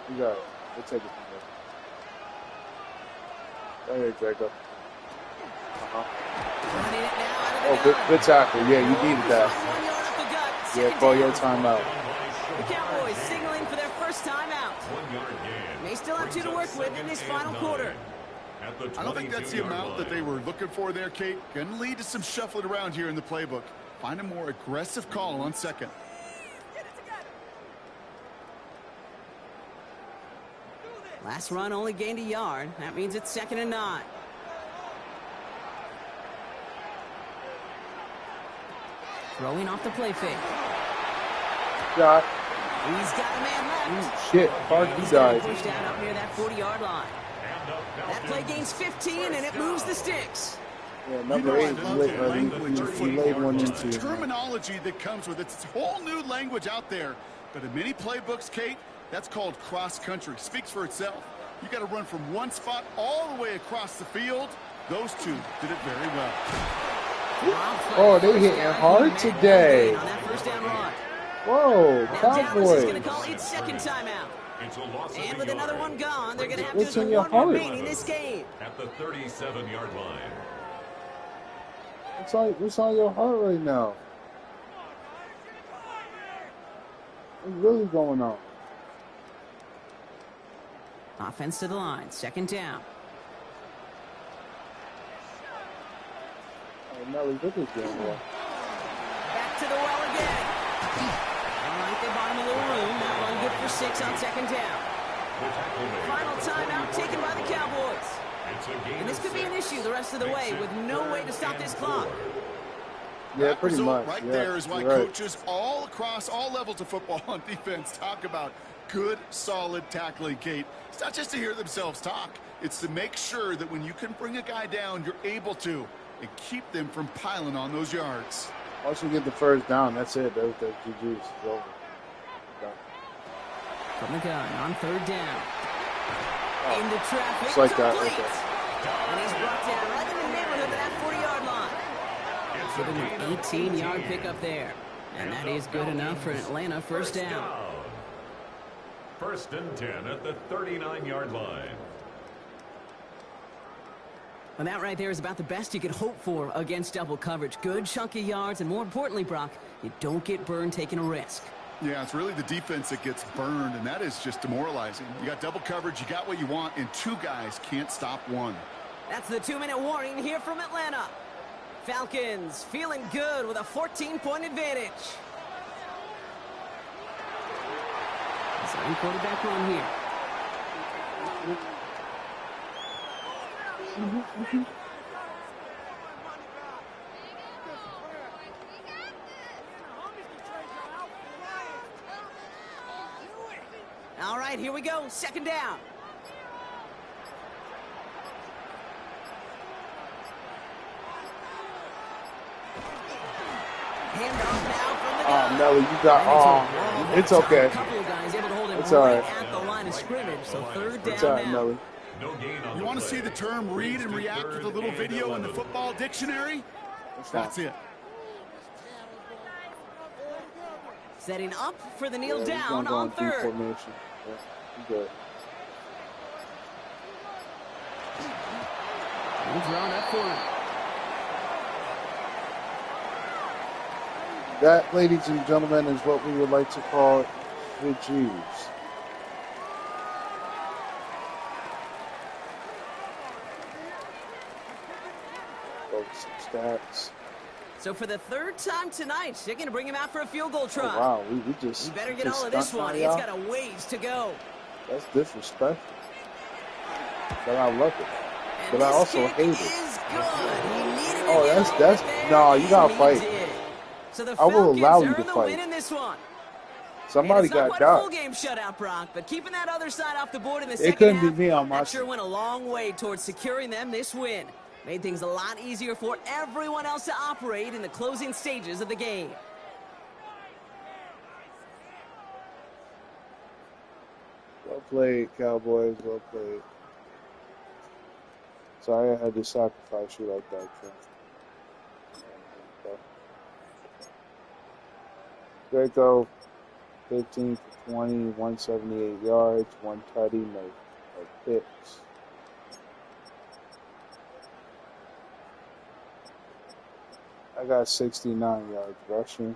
You got it. We'll take it from there. Right here, Jacob. Running it now out of the Oh, gun. good tackle. Yeah, you needed that. 1 yard up the gut. Yeah, 2nd call your down. timeout. The Cowboys signaling for their first time out. 1 yard gain. They still have 2 to work with in this final quarter. At the I don't think that's the 22-yard amount that line. they were looking for there, Kate. Going to lead to some shuffling around here in the playbook. Find a more aggressive call on 2nd. Last run only gained a yard. That means it's 2nd and 9. Throwing off the play fake. Shot. He's got a man left. Shit, Parky He's gonna died. push down up near that 40-yard line. That play gains 15, and it moves the sticks. Yeah, number 8, he laid one Just the into. terminology that comes with it. It's a whole new language out there. But in many playbooks, Kate, that's called cross-country. Speaks for itself. You got to run from one spot all the way across the field. Those two did it very well. Oh, they hitting hard today. On that 1st down run. Whoa, Now Dallas is going to Cowboys. call its 2nd timeout. It's a loss of And a with another yard. one gone, they're going to have It's just in your one heart. remaining this game. At the 37-yard line. What's on your heart right now? What's really going on? Offense to the line. 2nd down. Oh, Nelly Vickers getting well. Back to the well again. All right, they bought him a little room. That run good for 6 on 2nd down. The tackle made. Final timeout taken by the Cowboys. It's a gain And this of could be an 6. issue the rest of the way with no way to stop this clock. Yeah, That pretty result much. right Yeah, there is why you're right. coaches all across all levels of football on defense talk about good, solid tackling, Kate. It's not just to hear themselves talk. It's to make sure that when you can bring a guy down, you're able to, and keep them from piling on those yards. Once you get the 1st down, that's it. That's GG's. It's over. Done. From the gun on 3rd down. Into traffic. Just like that. Complete. Okay. And he's brought down right in the neighborhood of that 40-yard line. Give him an 18-yard pickup there. And that is good enough for an Atlanta 1st down. 1st and 10 at the 39-yard line. And that right there is about the best you could hope for against double coverage. Good chunky yards, and more importantly, Brock, you don't get burned taking a risk. Yeah, it's really the defense that gets burned, and that is just demoralizing. You got double coverage, you got what you want, and 2 guys can't stop one. That's the 2-minute warning here from Atlanta. Falcons feeling good with a 14-point advantage. Design quarterback run here. All right, here we go. Second down. Handoff now from the gun. Nelly, you got. It's okay. A couple of guys able to hold him It's all right. at the line of scrimmage. So third down It's all right, now. Nelly. No gain on You the want to play. see the term read and react with a little video in the football dictionary? That's it. Setting up for the kneel Yeah, he's down gonna go on deep third. formation. Yeah, he's good. He's drawn up for him. That, ladies and gentlemen, is what we would like to call the Jews. Go with some stats. So for the third time tonight, they're going to bring him out for a field goal try. Oh, wow, we just. You better we get just all of this stunt one. on It's y'all? got a ways to go. That's disrespectful. But I love it. And But I this also kick hate it. is good. He needed Oh, it that's- right that's- there, no, you gotta and he fight. did. So the I will Falcons allow you earn to the fight. win in this one. Somebody And it's not got quite a got. full game shutout, Brock, but keeping that other side off the board in the It second couldn't half, be me on my that sure side. went a long way towards securing them this win. Made things a lot easier for everyone else to operate in the closing stages of the game. Well played, Cowboys. Well played. Sorry I had to sacrifice you like that, Trent. Draco, 15 for 20, 178 yards, one tutty, no picks. I got 69 yards rushing.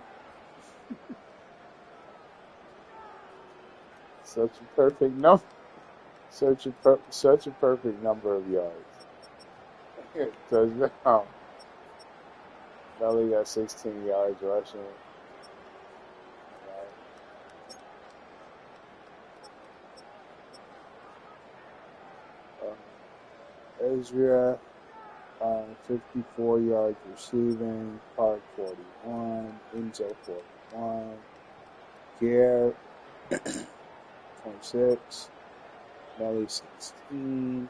Such a perfect number. Such a perfect number of yards. Touchdown. Nelly got 16 yards rushing. Ezra, 54 yards receiving. Park 41. Enzo 41. Gare 26. Nelly 16.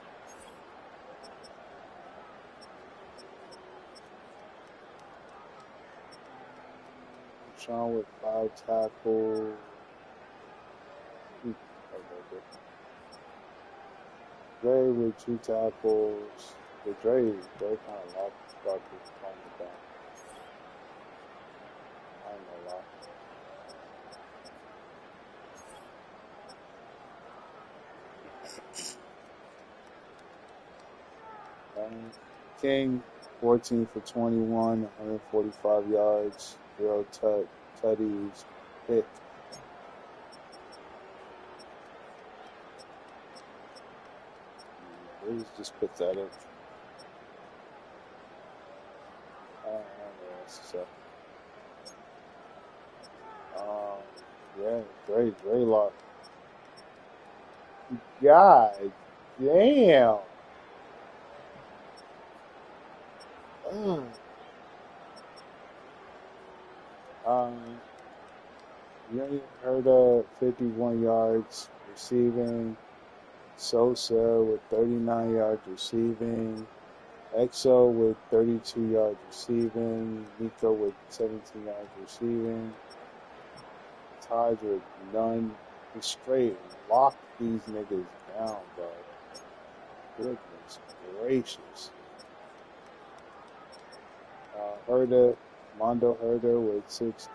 Sean with 5 tackles. Dre with 2 tackles. But Dre kind of locked his on the back. I ain't gonna lie. King, 14 for 21, 145 yards, 0 tutties, pick. It was just pathetic. I don't know what else to say. Yeah, Dre locked. God damn. You heard of 51 yards receiving. Sosa with 39 yards receiving. Exo with 32 yards receiving. Nico with 17 yards receiving. Taj with none. Just straight lock these niggas down, bro. Goodness gracious. Mondo Herder with 6.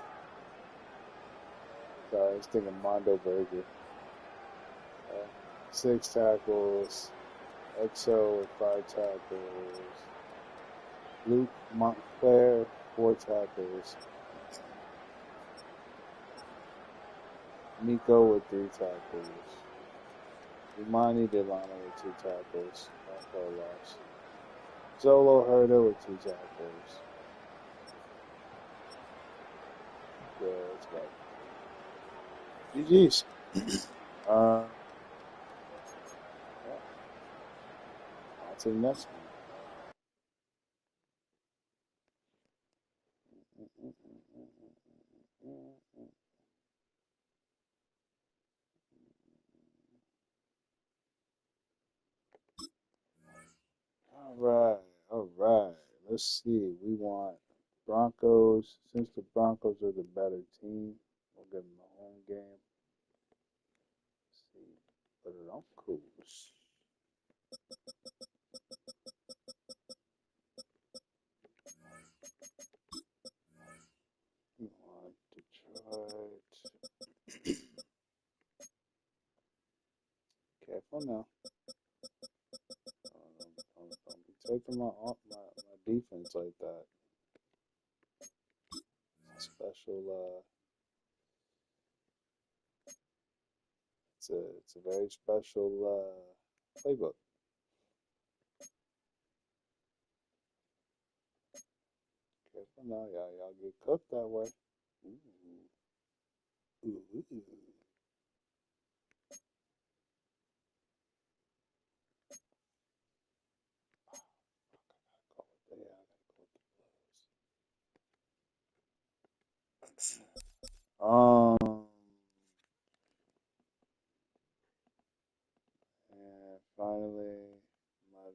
Sorry, I was thinking Mondo Burger. 6 tackles. Exo with 5 tackles. Luke Montclair, 4 tackles. Nico with 3 tackles. Imani Delano with 2 tackles. Not for a loss. Solo Herder with 2 tackles. Yeah, it's right. GG's. Yeah. On to the next one. All right. Let's see. We want Broncos. Since the Broncos are the better team, we'll give them a home game. Let's see. Put it on Coos. We want Detroit. Careful now. Don't be taking my defense like that. Special. It's a very special playbook. Careful now, y'all get cooked that way. Ooh. And finally, my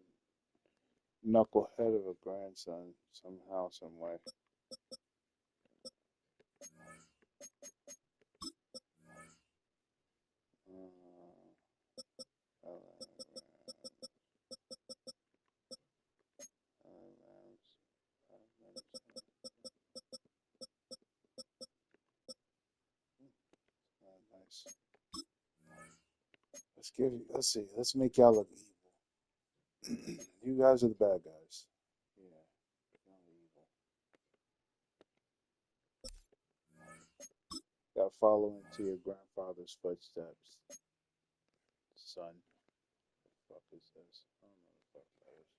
knucklehead of a grandson, somehow, some way. Nice. Let's make y'all look evil. You guys are the bad guys. Yeah, y'all are evil. Gotta follow into your grandfather's footsteps, son. What the fuck is this? I don't know what the fuck that is.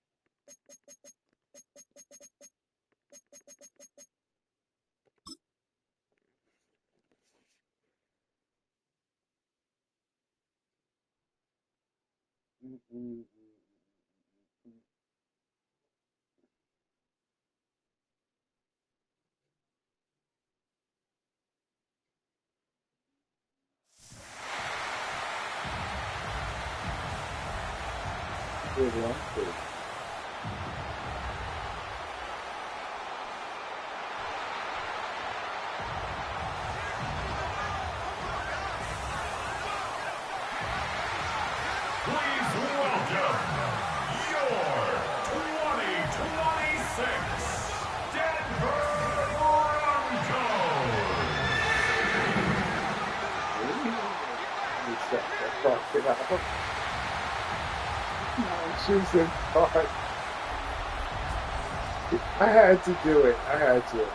Good one, good. Please welcome your 2026 Denver Broncos. Choosing hard. I had to do it. I had to.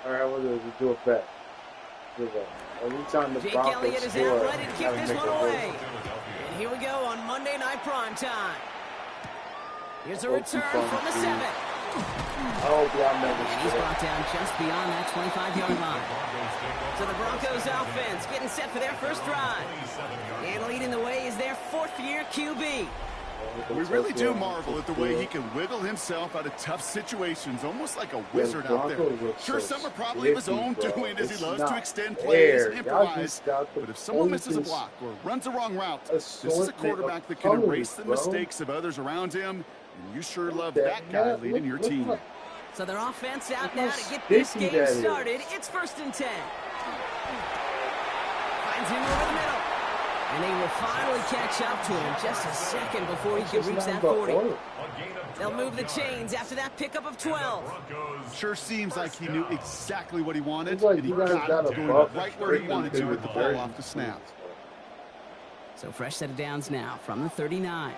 All right, we'll do a bet. Every time the Jake Broncos Elliott is score, out ready to kick gotta this make one a away. goal. And here we go on Monday Night Primetime. Here's a return keep on from the 7. I hope y'all never And he's score. brought down just beyond that 25-yard line. So the Broncos offense getting set for their first drive. And leading the way is their 4th-year QB. We really do marvel at the way he can wiggle himself out of tough situations, almost like a wizard out there. Sure, some are probably of his own doing as he loves to extend plays and improvise. But if someone misses a block or runs the wrong route, this is a quarterback that can erase the mistakes of others around him. And you sure love that guy leading your team. So their offense out now to get this game started. It's 1st and 10. Finds him over the middle. And they will finally catch up to him just a second before he could reach that 40. They'll move the chains after that pickup of 12. Sure seems like he knew exactly what he wanted, Like and he you guys got got it a doing buff it right where he wanted to with the ball off the snap. So fresh set of downs now from the 39.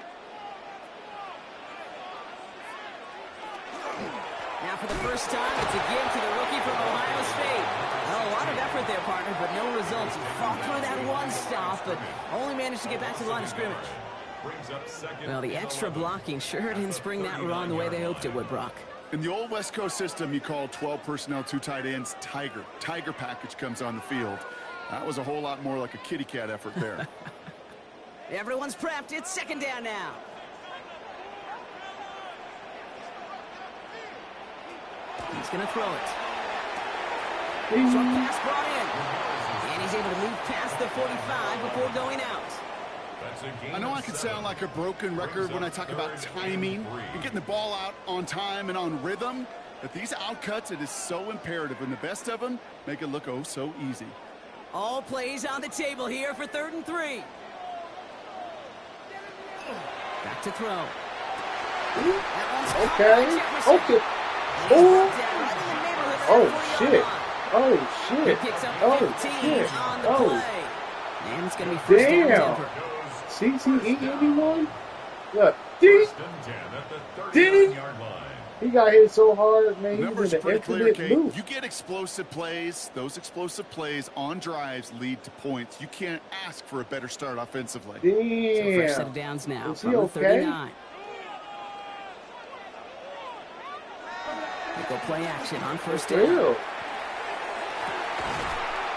Now for the first time, it's a give to the rookie from Ohio State. Well, a lot of effort there, partner, but no results. He fought through that one stop, but only managed to get back to the line of scrimmage. Well, the extra blocking sure didn't spring that run the way they hoped it would, Brock. In the old West Coast system, you call 12 personnel, 2 tight ends, Tiger. Tiger package comes on the field. That was a whole lot more like a kitty cat effort there. Everyone's prepped. It's second down now. He's going to throw it. Short pass brought in. And he's able to move past the 45 before going out. I know I can sound like a broken record when I talk about timing and getting the ball out on time and on rhythm, but these outcuts, it is so imperative, and the best of them make it look oh so easy. All plays on the table here for 3rd and 3. Back to throw. Okay. Oh, shit. Oh, shit. Oh, shit. Oh. And it's going to be first down Denver. CTE, anyone? Look. Did he? He got hit so hard, man. The numbers are pretty clear, infinite Kate. loop. You get explosive plays. Those explosive plays on drives lead to points. You can't ask for a better start offensively. Damn. So fresh set of downs now Is from he the okay? 39. They go play action on first down. Real.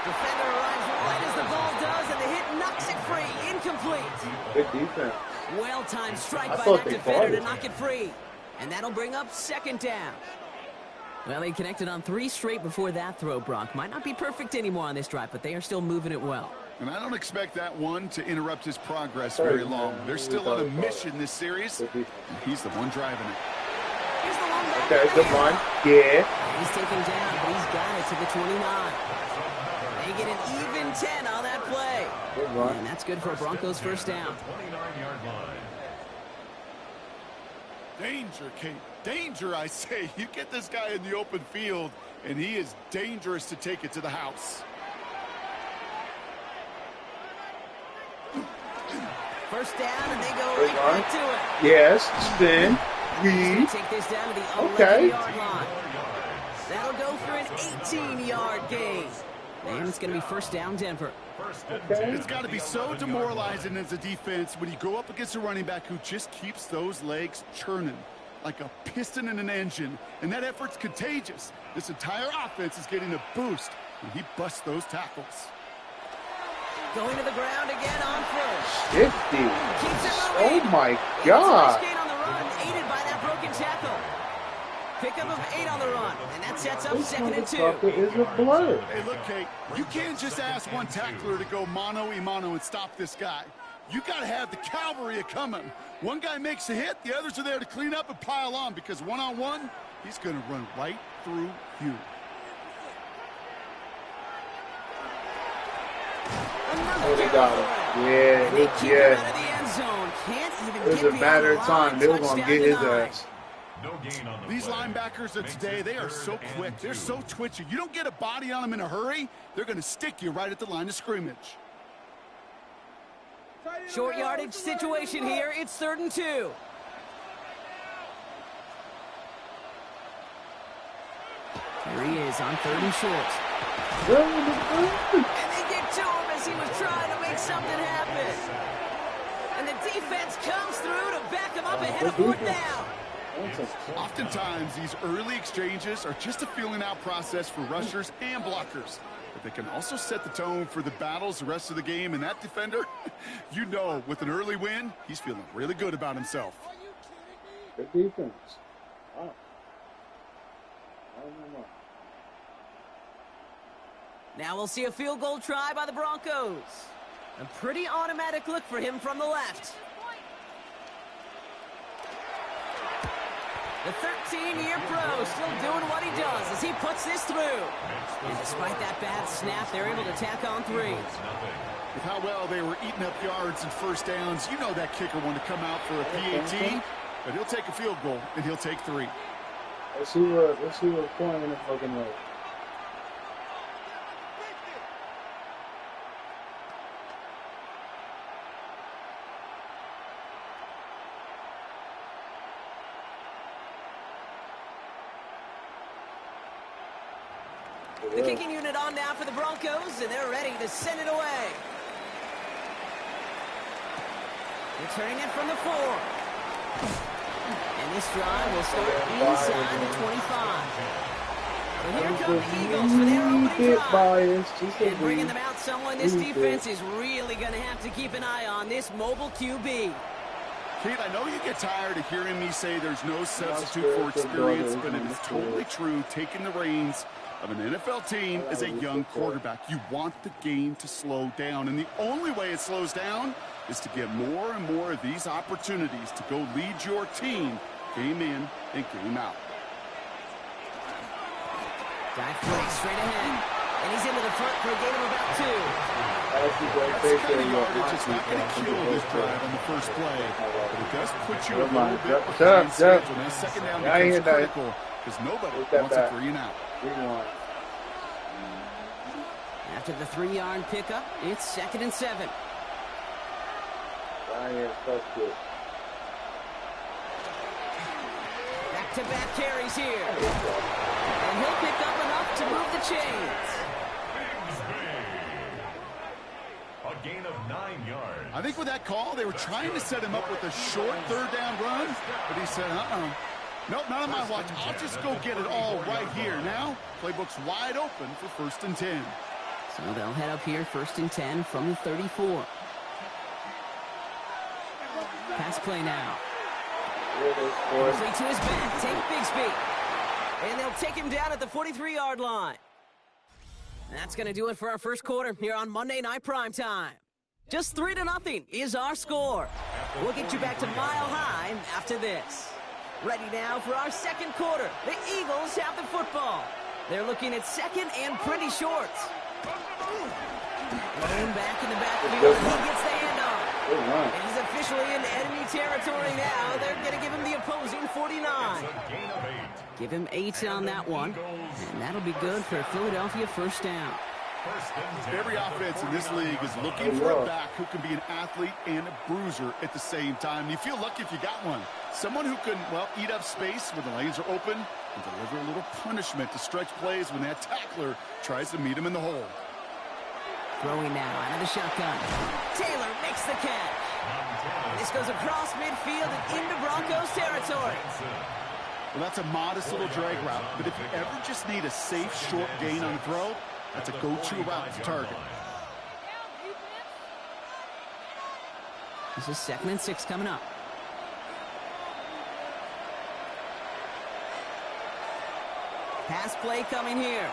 Defender arrives right as the ball does, and the hit knocks it free. Incomplete. Good defense. Well-timed strike I by thought that they defender caught to it. knock it free. And that'll bring up second down. Well, they connected on 3 straight before that throw, Brock. Might not be perfect anymore on this drive, but they are still moving it well. And I don't expect that one to interrupt his progress very long. They're still on a mission this series, and he's the one driving it. Here's the one back. Okay, good line. Yeah. He's taken down, but he's got it to the 29. They get an even 10 on that play. Good run. And that's good for a Broncos first down. Danger, Kate. Danger, I say. You get this guy in the open field, and he is dangerous to take it to the house. First down, and they go right back to it. Yes. Spin. He's Read. going to take this down to the 11-yard line. That'll go for an 18-yard gain. And it's going to be first down Denver. It's got to be so demoralizing as a defense when you go up against a running back who just keeps those legs churning like a piston in an engine, and that effort's contagious. This entire offense is getting a boost when he busts those tackles. Going to the ground again on first. 50. Keeps it Oh, moving. my It's a God. nice gain on the run, aided by that broken tackle. Pickup of 8 on the run, and that sets up This 2nd and 2. motherfucker is a blur. Hey, look, Kate, you can't just ask one tackler to go mano-a-mano and stop this guy. You got to have the cavalry coming. One guy makes a hit, the others are there to clean up and pile on, because one-on-one, he's going to run right through you. Oh, they got him. Yeah, And they it's, keep him out yeah. of the end zone. Can't even It was get a matter of beyond the time. line. They were going to Touchdown get his denied. ass. These linebackers of today, they are so quick. They're so twitchy. You don't get a body on them in a hurry, they're going to stick you right at the line of scrimmage. Short yardage situation here. It's 3rd and 2. Here he is on 3rd and short. And they get to him as he was trying to make something happen. And the defense comes through to back him up ahead of 4th down. Oftentimes, these early exchanges are just a feeling out process for rushers and blockers. But they can also set the tone for the battles the rest of the game. And that defender, you know, with an early win, he's feeling really good about himself. Good defense. Wow. I don't know. Now we'll see a field goal try by the Broncos. A pretty automatic look for him from the left. The 13-year pro still doing what he does as he puts this through. And despite that bad snap, they're able to tack on 3. With how well they were eating up yards and first downs, you know that kicker wanted to come out for a PAT, but he'll take a field goal, and he'll take 3. Let's see what point in the fucking way. The kicking unit on now for the Broncos, and they're ready to send it away. Returning it from the 4. And this drive will start inside the 25. So here come the Eagles for their opening drive. And bringing them out someone this defense is really going to have to keep an eye on, this mobile QB. Kate, I know you get tired of hearing me say there's no substitute for experience, but it is totally true. Taking the reins of an NFL team as a young quarterback, you want the game to slow down, and the only way it slows down is to get more and more of these opportunities to go lead your team game in and game out. Dive play straight ahead, and he's into the front for a gain of about 2. That's kind of yardage. It's not going to kill this drive on the first play, but it does put you a little bit behind schedule. Now, second down becomes critical because nobody wants a 3 and out. After the 3-yard pickup, it's 2nd and 7. Back-to-back carries here. And he'll pick up enough to move the chains. A gain of 9 yards. I think with that call, they were trying to set him up with a short 3rd down run, but he said, nope, not on my watch. I'll just go get it all right here. Now, playbook's wide open for 1st and 10. So they'll head up here, 1st and 10 from the 34. Pass play now. Complete to his back. Take Bigsby. And they'll take him down at the 43-yard line. That's going to do it for our first quarter here on Monday Night Primetime. Just 3-0 is our score. We'll get you back to Mile High after this. Ready now for our second quarter. The Eagles have the football. They're looking at 2nd and pretty short. Going back in the backfield, he gets the handoff. And he's officially in enemy territory now. They're going to give him the opposing 49. Give him 8 on that one. And that'll be good for Philadelphia 1st down. Every offense in this league is looking for a back who can be an athlete and a bruiser at the same time. You feel lucky if you got one. Someone who can, well, eat up space when the lanes are open and deliver a little punishment to stretch plays when that tackler tries to meet him in the hole. Throwing now out of the shotgun. Taylor makes the catch. This goes across midfield and into Broncos territory. Well, that's a modest little drag route, but if you ever just need a safe, short gain on the throw, that's a go-to route to target. This is 2nd and 6 coming up. Pass play coming here.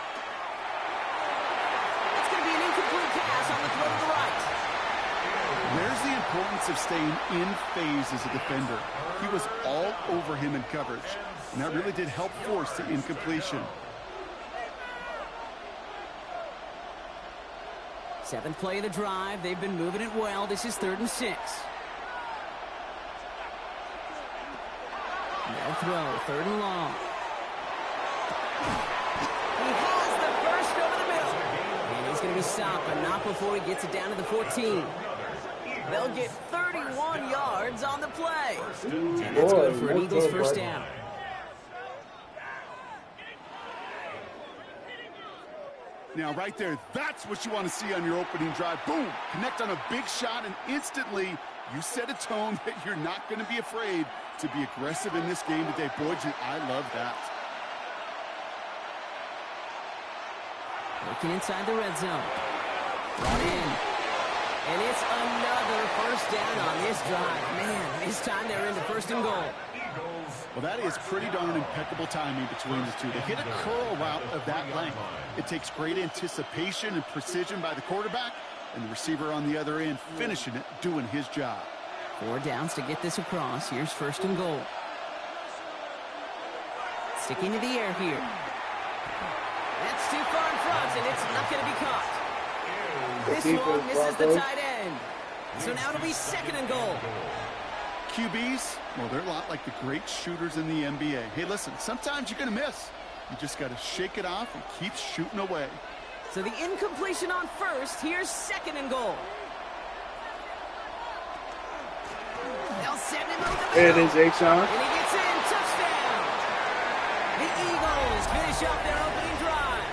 That's going to be an incomplete pass on the throw to the right. There's the importance of staying in phase as a defender. He was all over him in coverage, and that really did help force the incompletion. 7th play of the drive. They've been moving it well. This is 3rd and 6. No throw. 3rd and long. He has the first over the middle. And he's going to be stopped, but not before he gets it down to the 14. They'll get 31 yards on the play. And that's good for an Eagles 1st down. Now, right there, that's what you want to see on your opening drive. Boom! Connect on a big shot, and instantly you set a tone that you're not going to be afraid to be aggressive in this game today. Boy, I love that. Looking inside the red zone. Brought in. And it's another 1st down on this drive. Man, this time they're into 1st and goal. Well, that is pretty darn impeccable timing between the two. They hit a curl route of that length. It takes great anticipation and precision by the quarterback, and the receiver on the other end finishing it, doing his job. 4 downs to get this across. Here's 1st and goal. Sticking to the air here. That's too far in front, and it's not going to be caught. This one misses the tight end. So now it'll be 2nd and goal. QBs, well, they're a lot like the great shooters in the NBA. Hey, listen, sometimes you're going to miss. You just got to shake it off and keep shooting away. So the incompletion on first. Here's 2nd and goal. They'll send him over the There it middle. is, Akshawn. And he gets in. Touchdown. The Eagles finish up their opening drive.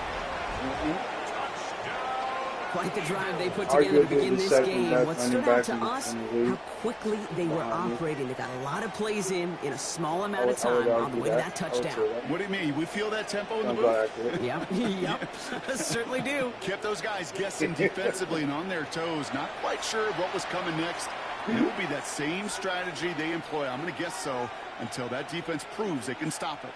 Quite the drive they put together to begin this game. What stood out to us, how quickly they were operating. They got a lot of plays in a small amount of time on the way to that touchdown. What do you mean? We feel that tempo in the booth? Yep. Certainly do. Kept those guys guessing defensively and on their toes. Not quite sure of what was coming next. And it will be that same strategy they employ. I'm going to guess so until that defense proves they can stop it.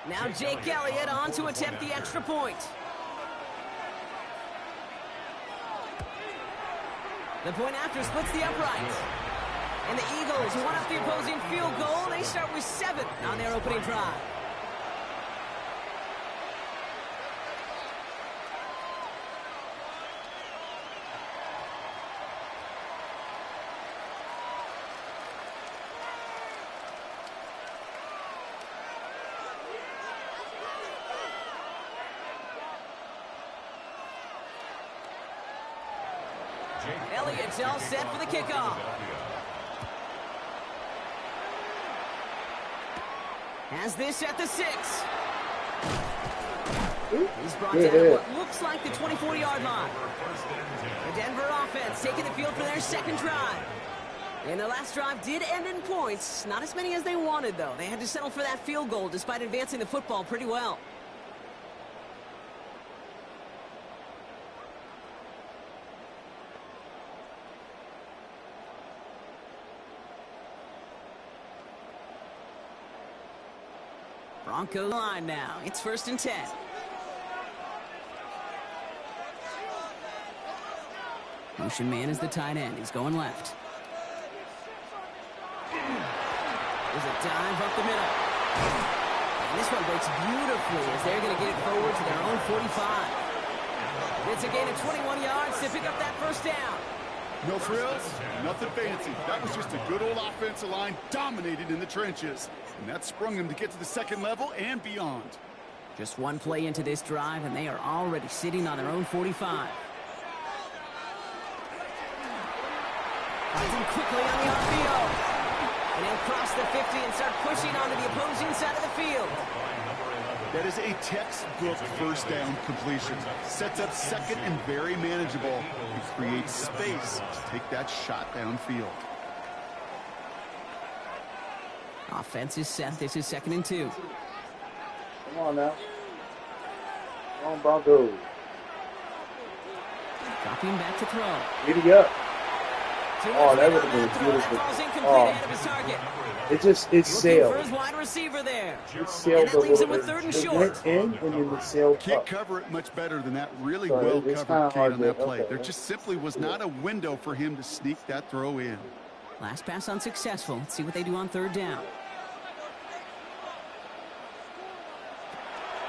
Now Jake Elliott on to attempt the extra point. The point after splits the uprights. And the Eagles, who won up the opposing field goal, they start with 7 on their opening drive. Elliott's all set for the kickoff. Has this at the 6. He's brought down at what looks like the 24-yard line. The Denver offense taking the field for their 2nd drive. And the last drive did end in points. Not as many as they wanted, though. They had to settle for that field goal despite advancing the football pretty well. Broncos line now. It's 1st and 10. Motion man is the tight end. He's going left. There's a dive up the middle. And this one breaks beautifully as they're going to get it forward to their own 45. It's a gain of 21 yards to pick up that 1st down. No frills, nothing fancy. That was just a good old offensive line dominated in the trenches. And that sprung them to get to the 2nd level and beyond. Just one play into this drive, and they are already sitting on their own 45. Finds him quickly on the RPO. And he'll cross the 50 and start pushing onto the opposing side of the field. That is a textbook 1st down completion. Sets up 2nd and very manageable. It creates space to take that shot downfield. Offense is set. This is 2nd and 2. Come on now. Come on, Broncos. Dropping back to throw. Giddy up. Oh, that would have been beautiful. It sailed. For his wide receiver there. It sailed and that leaves him with 3rd and short. It went in and then it sailed Can't up. cover it much better than that really So well it's covered kinda Kate on that hard play. to- There just simply was not a window for him to sneak that throw in. Last pass unsuccessful. Let's see what they do on 3rd down.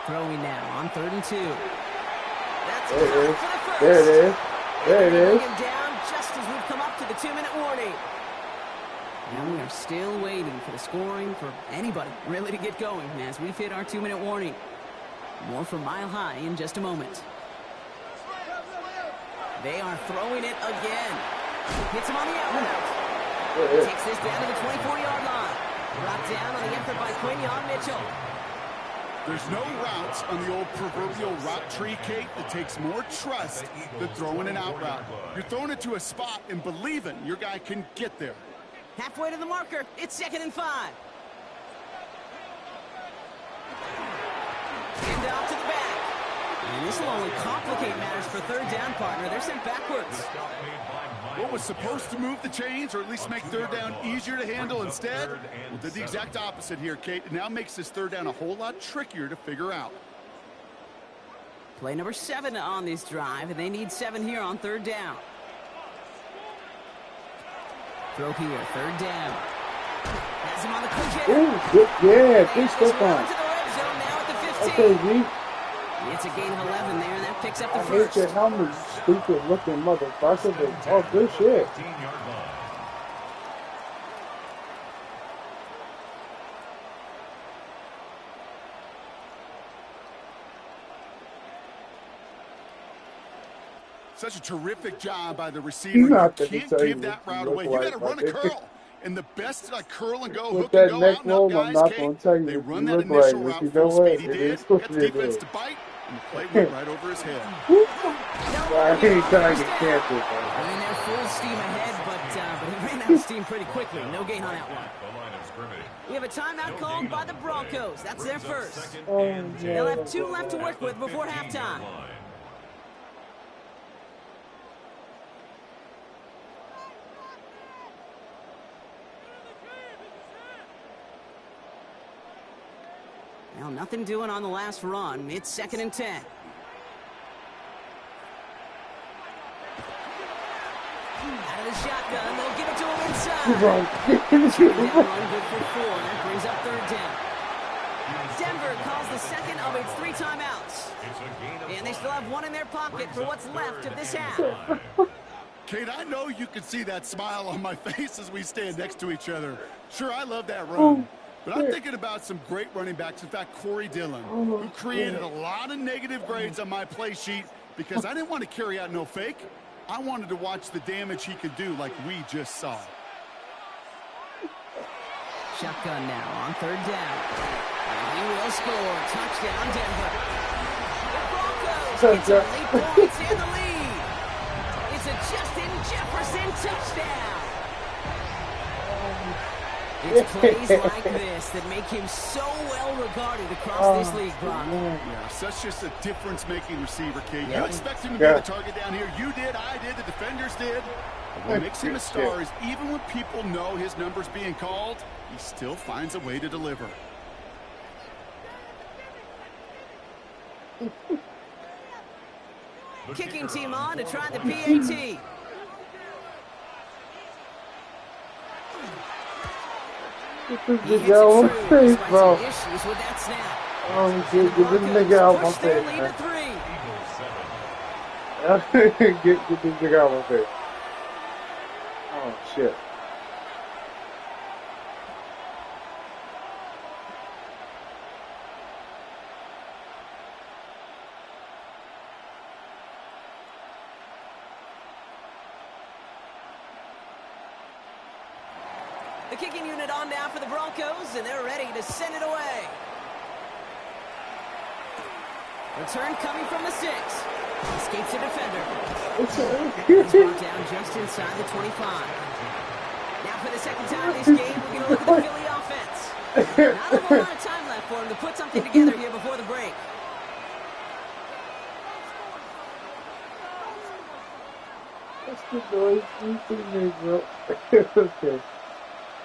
Throwing now on 3rd and 2. That's There it caught is. for the 1st. There it is. There it is. Bring him down just as we've come up to the 2-minute warning. And we are still waiting for the scoring for anybody really to get going as we've hit our 2-minute warning. More from Mile High in just a moment. They are throwing it again. Hits him on the outlet. Takes this down to the 24-yard line. Brought down on the effort by Quinyon Mitchell. There's no routes on the old proverbial route tree, Kate, that takes more trust than throwing an out route. You're throwing it to a spot and believing your guy can get there. Halfway to the marker. It's 2nd and 5. And off to the back. And this will only complicate matters for 3rd down, partner. They're sent backwards. What was supposed to move the chains or at least make 3rd down easier to handle instead? Well, did the exact opposite here, Kate. It now makes this 3rd down a whole lot trickier to figure out. Play number 7 on this drive, and they need 7 here on 3rd down. Throw here, 3rd down. Has him on the quick hitter. Ooh, good. Yeah, big This stiff one on. to the red zone now at the 15. Okay, Zeke. It's a gain of 11 there, and that picks up the I hate first. your helmet, stupid looking motherfucker. But, oh, good shit. 15-yard line. Such a terrific job by the receiver. He's You not gonna can't tell you give what that you route look away. You like, got to run a but curl. And the best curl and go, with hook that and go neck out and out roll, I'm guys, not Kate. gonna tell you They what run you that look initial like, route but you full know what? speed. He It did. is what Got the it defense is. to bite, and the play went right over his head. I ain't trying to cancel, man. I mean, they're full steam ahead, but he ran out of steam pretty quickly. No gain on that one. The line of scrimmage. We have a timeout called by the Broncos. That's their Brings up first. second Oh, and yeah. They'll 10 have 2 left to work at the with before 15-yard halftime. line. Well, nothing doing on the last run. It's 2nd and 10. Out of the shotgun, they'll give it to him inside. Down one, good for 4. That brings up 3rd down. Denver calls the second of its 3 timeouts. It's a gain of And they still have 1 in their pocket for what's left of this half. Kate, I know you can see that smile on my face as we stand next to each other. Sure, I love that run. But I'm thinking about some great running backs. In fact, Corey Dillon, who created a lot of negative grades on my play sheet because I didn't want to carry out no fake. I wanted to watch the damage he could do like we just saw. Shotgun now on 3rd down. And he will score. Touchdown, Denver. The Broncos get some late points in the lead. It's a Justin Jefferson touchdown. It's plays like this that make him so well regarded across this league, Brock. Yeah, such just a difference-making receiver, Kate. Yeah. You expect him to be the target down here. You did, I did, the defenders did. What makes him a star is even when people know his number's being called, he still finds a way to deliver. Kicking team on to try the PAT. This He hits nigga out it my true face, despite bro. some issues with that snap. Oh, And shit, the get this nigga out my Broncos push their face, lead man. to 3. Eagles 7. Get this nigga out my face. Oh, shit. The kicking unit on now for the Broncos, and they're ready to send it away. Return coming from the 6. Escapes the defender. He's brought down just inside the 25. Now for the second time this game, we're going to look at the Philly offense. Not a whole lot of time left for him to put something together here before the break. What's the noise? You see me, bro. Okay.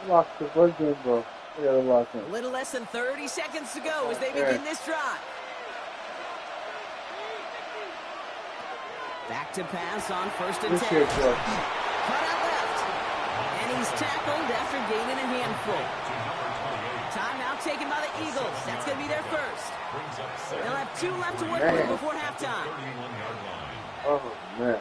Lost the first game, bro. I gotta lock A him. little less than 30 seconds to go as they begin this drive. Back to pass on 1st and Good 10. shit, bro. Cut out left. And he's tackled after gaining a handful. Timeout taken by the Eagles. That's going to be their first. Brings up second. They'll have 2 left to work Man. with before halftime. 31-yard line. Oh, man.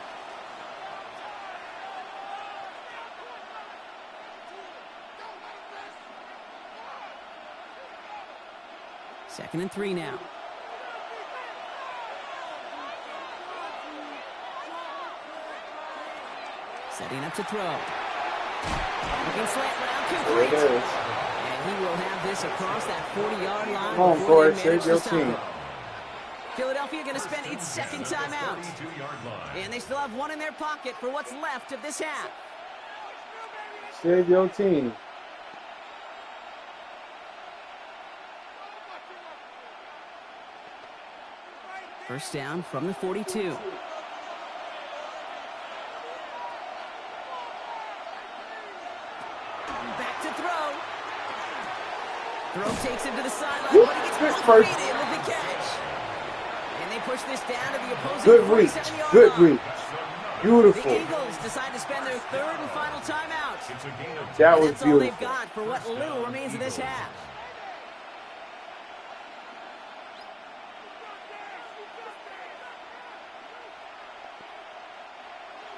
Second and 3 now. Setting up to throw. Looking slant route, There it complete. is. And he will have this across that 40-yard line. Come on, before Corey, they save manage your to stop team. it. Philadelphia going to spend its second timeout. 32-yard line. And they still have 1 in their pocket for what's left of this half. Save your team. First down from the 42. Back to throw. Throw takes him to the sideline, but he gets Good both first. feet in with the catch. And they push this down to the opposing Good reach. 47-yard Good line. reach. Beautiful. The Eagles decide to spend their third and final timeout. It's a gain of That And was that's all they've beautiful. got for what little remains of this half.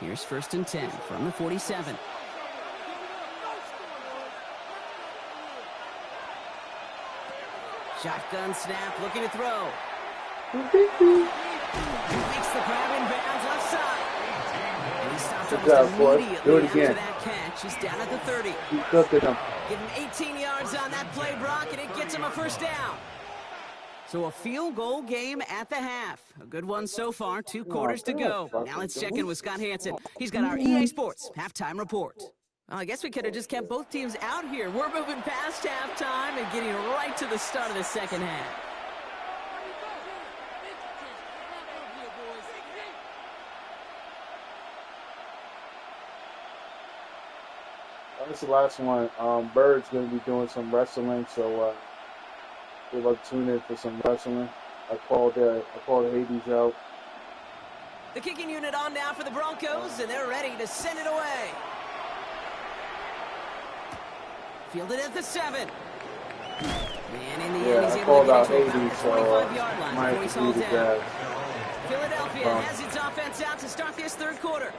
Here's 1st and 10 from the 47. Shotgun snap, looking to throw. He makes the grab in bounds left side. And he stopped Good almost job, boy. immediately Do it after again. that catch. He's down at the 30. Keep cooking them. Give him 18 yards on that play, Brock, and it gets him a first down. So a field goal game at the half. A good one so far, 2 quarters to go. Now let's check in with Scott Hanson. He's got our EA Sports halftime report. Well, I guess we could have just kept both teams out here. We're moving past halftime and getting right to the start of the second half. That's the last one. Bird's going to be doing some wrestling, so we'll have to tune in for some wrestling. I called Hades out. The kicking unit on now for the Broncos, and they're ready to send it away. Fielded at the 7. And in the end, he's I able called to out get it to about Hades, the 25-yard line might before he's hauled be the down. guy. Philadelphia has its offense out to start this third quarter.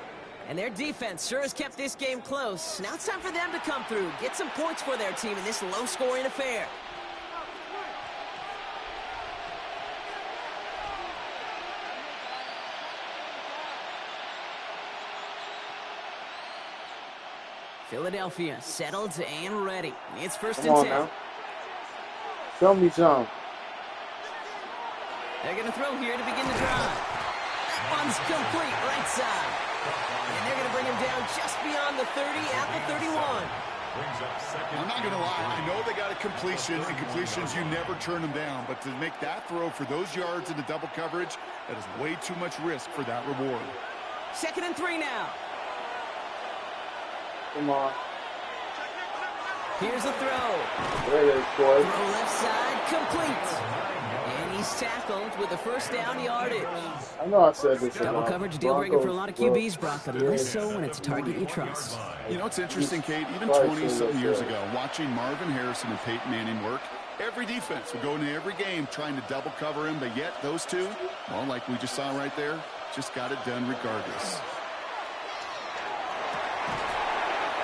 And their defense sure has kept this game close. Now it's time for them to come through, get some points for their team in this low-scoring affair. Philadelphia settled and ready. It's 1st Come and on 10. now. Show me some. They're going to throw here to begin the drive. That one's complete right side. And they're going to bring him down just beyond the 30 at the 31. I'm not going to lie. I know they got a completion, and completions, you never turn them down. But to make that throw for those yards into double coverage, that is way too much risk for that reward. 2nd and 3 now. Come on. Here's a throw. There it is, boy. Throw left side, complete. And he's tackled with a first down yardage. I know I said this. Double coverage deal breaker for a lot of QBs, Brock, but less so when it's a target you trust. You know, it's interesting, Kate, even 20-something years ago, watching Marvin Harrison and Peyton Manning work, every defense would go into every game trying to double cover him, but yet those two, well, like we just saw right there, just got it done regardless.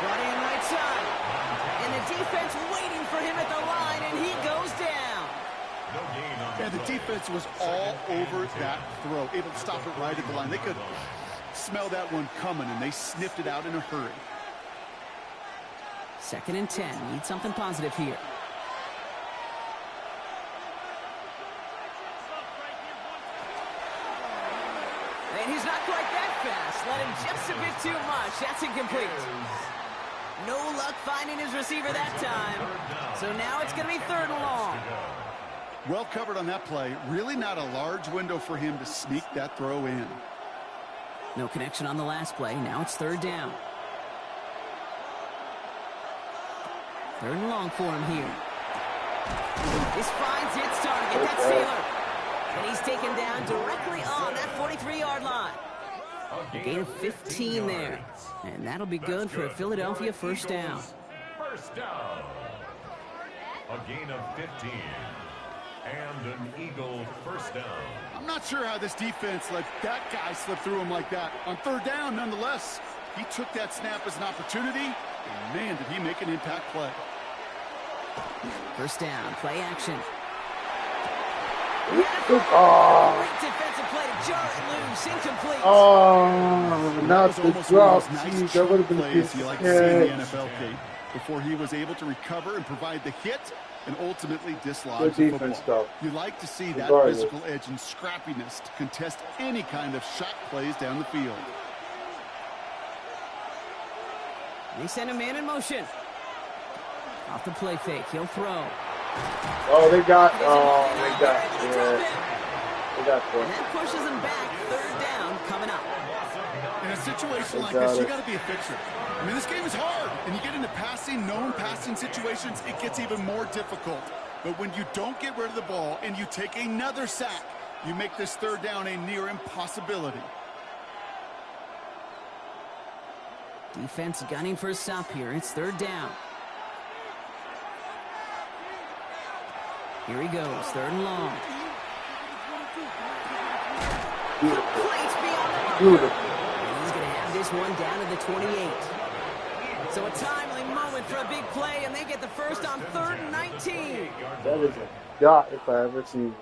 Brought in right side. And the defense waiting for him at the line, and he goes down. Yeah, the defense was all over that throw, able to stop it right at the line. They could smell that one coming, and they sniffed it out in a hurry. 2nd and 10. Need something positive here. And he's not quite that fast. Let him just a bit too much. That's incomplete. No luck finding his receiver that time. So now it's going to be 3rd and long. Well covered on that play. Really not a large window for him to sneak that throw in. No connection on the last play. Now it's 3rd down. 3rd and long for him here. This finds its target. That's Taylor. And he's taken down directly on that 43-yard line. A gain of 15 there. And that'll be good for a Philadelphia first down. First down. A gain of 15. And an Eagle first down. I'm not sure how this defense let that guy slip through him like that. On 3rd down, nonetheless, he took that snap as an opportunity, and man, did he make an impact play. First down, play action. Oh, Great defensive play to jar it loose, incomplete. not the Almost drop. one of those Jeez, nice that would have been plays you a like to see in the catch. NFL, Kate, before he was able to recover and provide the hit and ultimately dislodge Good the defense, football. though. You like to see that Regardless. physical edge and scrappiness to contest any kind of shot plays down the field. They send a man in motion. Off the play fake, he'll throw. Oh, they got And that. that pushes him back. 3rd down coming up. In a situation like got this, you it. got to be a fixer. I mean, this game is hard, and you get into known passing situations, it gets even more difficult. But when you don't get rid of the ball and you take another sack, you make this 3rd down a near impossibility. Defense gunning for a stop here. It's third down. Here he goes, third and long. Complete beyond the marker. And he's going to have this one down to the 28. So a timely moment for a big play, and they get the first on 3rd and 19. That is a dot if I ever seen one.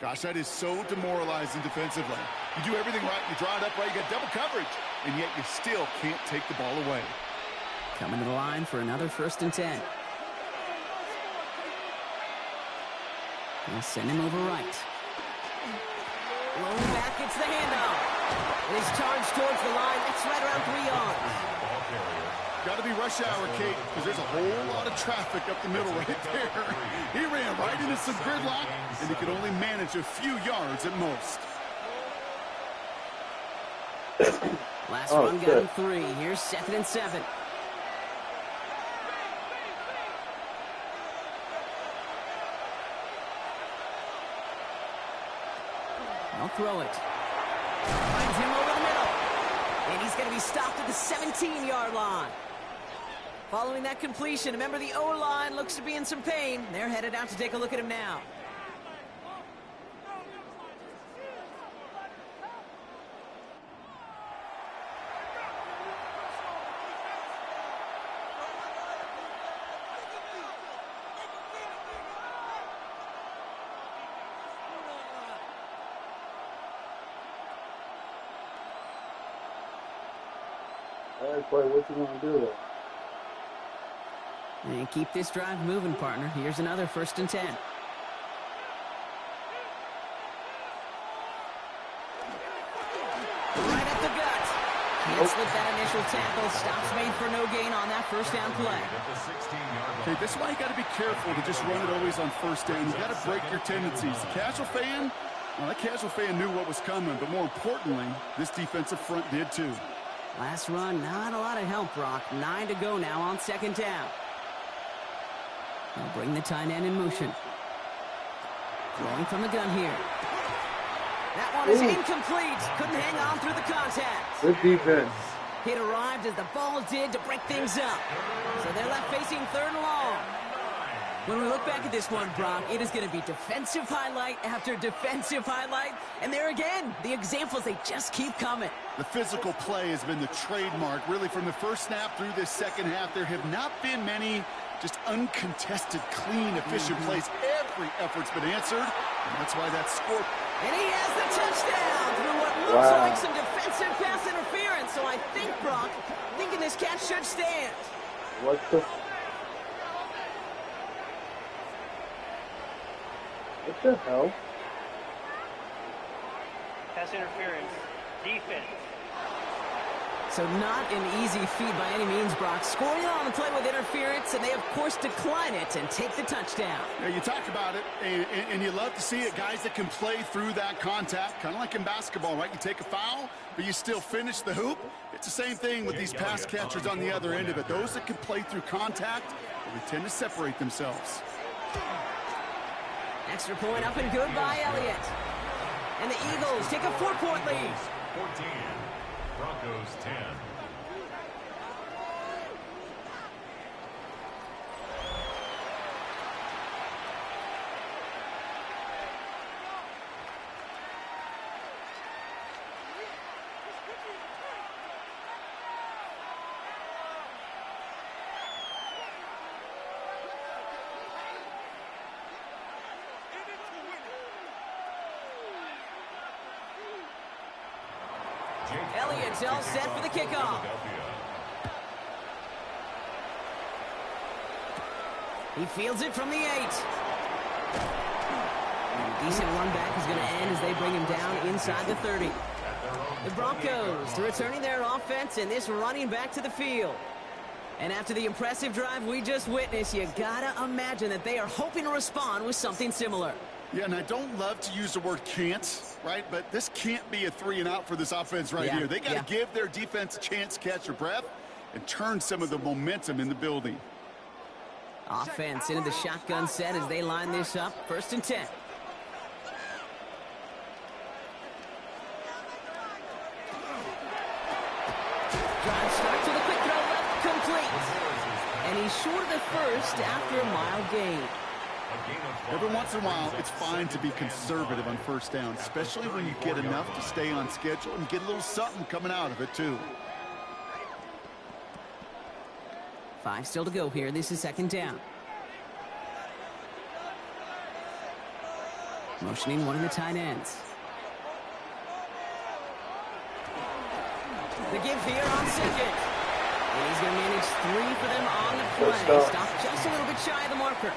Gosh, that is so demoralizing defensively. You do everything right, you draw it up right, you got double coverage, and yet you still can't take the ball away. Coming to the line for another 1st and 10. He'll send him over right. Rolling back, it's the handoff. And he's charged towards the line. That's right around 3 yards. Got to be rush hour, Kate, because there's a whole lot of traffic up the middle right there. He ran right into some gridlock, and he could only manage a few yards at most. Last run got him 3. Here's 2nd and 7. I'll throw it. Finds him over the middle. And he's going to be stopped at the 17-yard line. Following that completion, remember the O-line looks to be in some pain. They're headed out to take a look at him now. All right, Clay, what you gonna do there? And keep this drive moving, partner. Here's another 1st and 10. Right at the gut. Can't slip that initial tackle. Stops made for no gain on that 1st down play. Okay, this is why you got to be careful to just run it always on 1st down. You got to break your tendencies. The casual fan, well, that casual fan knew what was coming, but more importantly, this defensive front did too. Last run, not a lot of help, Brock. 9 to go now on 2nd down. They'll bring the tight end in motion. Throwing from the gun here. That one is incomplete. Couldn't hang on through the contact. Good defense. It arrived as the ball did to break things up. So they're left facing 3rd and long. When we look back at this one, Brock, it is going to be defensive highlight after defensive highlight. And there again, the examples, they just keep coming. The physical play has been the trademark. Really, from the first snap through this 2nd half, there have not been many just uncontested, clean, efficient plays. Every effort's been answered, and that's why that score. And he has the touchdown through what looks like some defensive pass interference. So I think, Brock, thinking this catch should stand. What the? What the hell? Pass interference. Defense. So not an easy feat by any means, Brock. Scoring on the play with interference, and they, of course, decline it and take the touchdown. Yeah, you talk about it, and you love to see it. Guys that can play through that contact, kind of like in basketball, right? You take a foul, but you still finish the hoop. It's the same thing with these pass catchers on the other end of it. Those that can play through contact, they tend to separate themselves. Extra point up and good by Elliott. And the Eagles take a 4-point lead. 14. Broncos 10. Elliott's all set for the kickoff. He fields it from the 8. And a decent run back is going to end as they bring him down inside the 30. The Broncos returning their offense and this running back to the field. And after the impressive drive we just witnessed, you gotta imagine that they are hoping to respond with something similar. Yeah, and I don't love to use the word can't, right? But this can't be a 3-and-out for this offense right here. They got to give their defense a chance to catch their breath and turn some of the momentum in the building. Offense into the shotgun set as they line this up. 1st and 10. short of the first after a mild gain. Every once in a while, it's fine to be conservative on first down, especially when you get enough to stay on schedule and get a little something coming out of it, too. 5 still to go here. This is second down. Motioning one of the tight ends. The give here on second. And he's going to manage 3 for them on the play. Stopped just a little bit shy of the marker.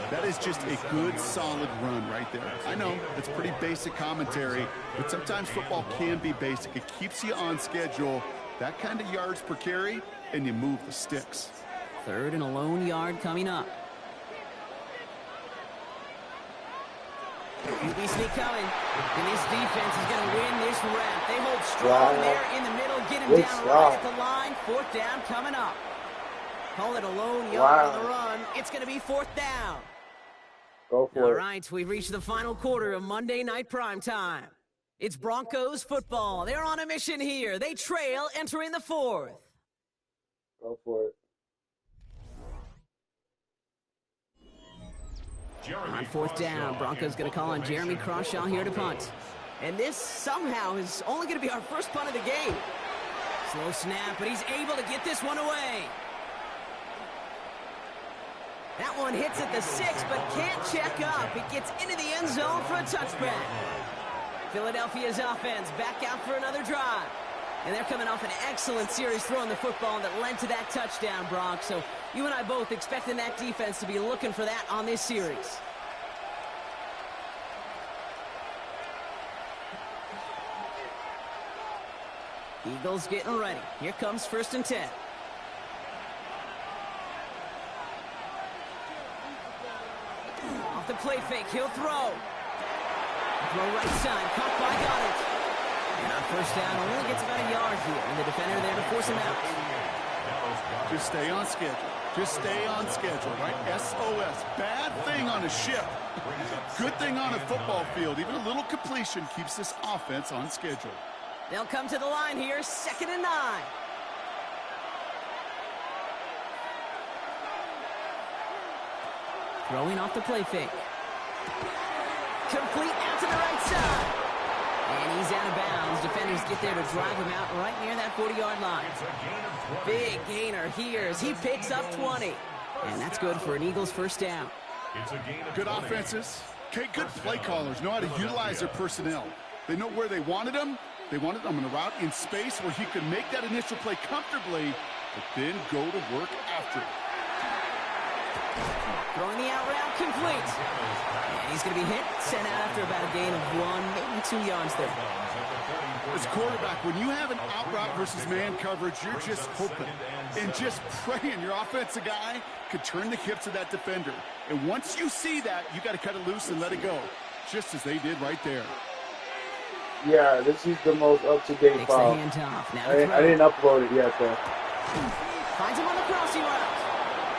That is just a good, solid run right there. I know, it's pretty basic commentary, but sometimes football can be basic. It keeps you on schedule, that kind of yards per carry, and you move the sticks. 3rd and a lone yard coming up. QB sneak coming, and this defense is going to win this rep. They hold strong there in the middle, get him down right at the line. 4th down coming up. Call it a lone yard on the run. It's going to be 4th down. Go for it. All right, we've reached the final quarter of Monday Night Primetime. It's Broncos football. They're on a mission here. They trail entering the 4th. Go for it. On 4th down, Broncos going to call on Jeremy Crawshaw here to punt. And this somehow is only going to be our first punt of the game. Slow snap, but he's able to get this one away. That one hits at the 6, but can't check up. It gets into the end zone for a touchback. Philadelphia's offense back out for another drive. And they're coming off an excellent series throwing the football that led to that touchdown, Bronx. So you and I both expecting that defense to be looking for that on this series. Eagles getting ready. Here comes 1st and 10. Off the play fake, he'll throw. Throw right side, caught by Goddard. And on 1st down, only gets about a yard here, and the defender there to force him out. Just stay on schedule. Just stay on schedule, right? SOS. Bad thing on a ship. Good thing on a football field. Even a little completion keeps this offense on schedule. They'll come to the line here, 2nd and 9. Throwing off the play fake. Complete out to the right side. And he's out of bounds. Defenders get there to drive him out right near that 40-yard line. Big gainer here as he picks up 20. And that's good for an Eagles 1st down. Good offenses. Okay, good play callers know how to utilize their personnel. They know where they wanted them. They wanted them in a route in space where he could make that initial play comfortably, but then go to work after it. Throwing the out route complete. And he's going to be hit, sent out after about a gain of 1, maybe 2 yards there. As quarterback, when you have an out route versus man coverage, you're just hoping and just praying your offensive guy could turn the hips of that defender. And once you see that, you got to cut it loose and let it go, just as they did right there. Yeah, this is the most up-to-date Takes file. the handoff. Now I didn't upload it yet, though. Finds him on the crossing route.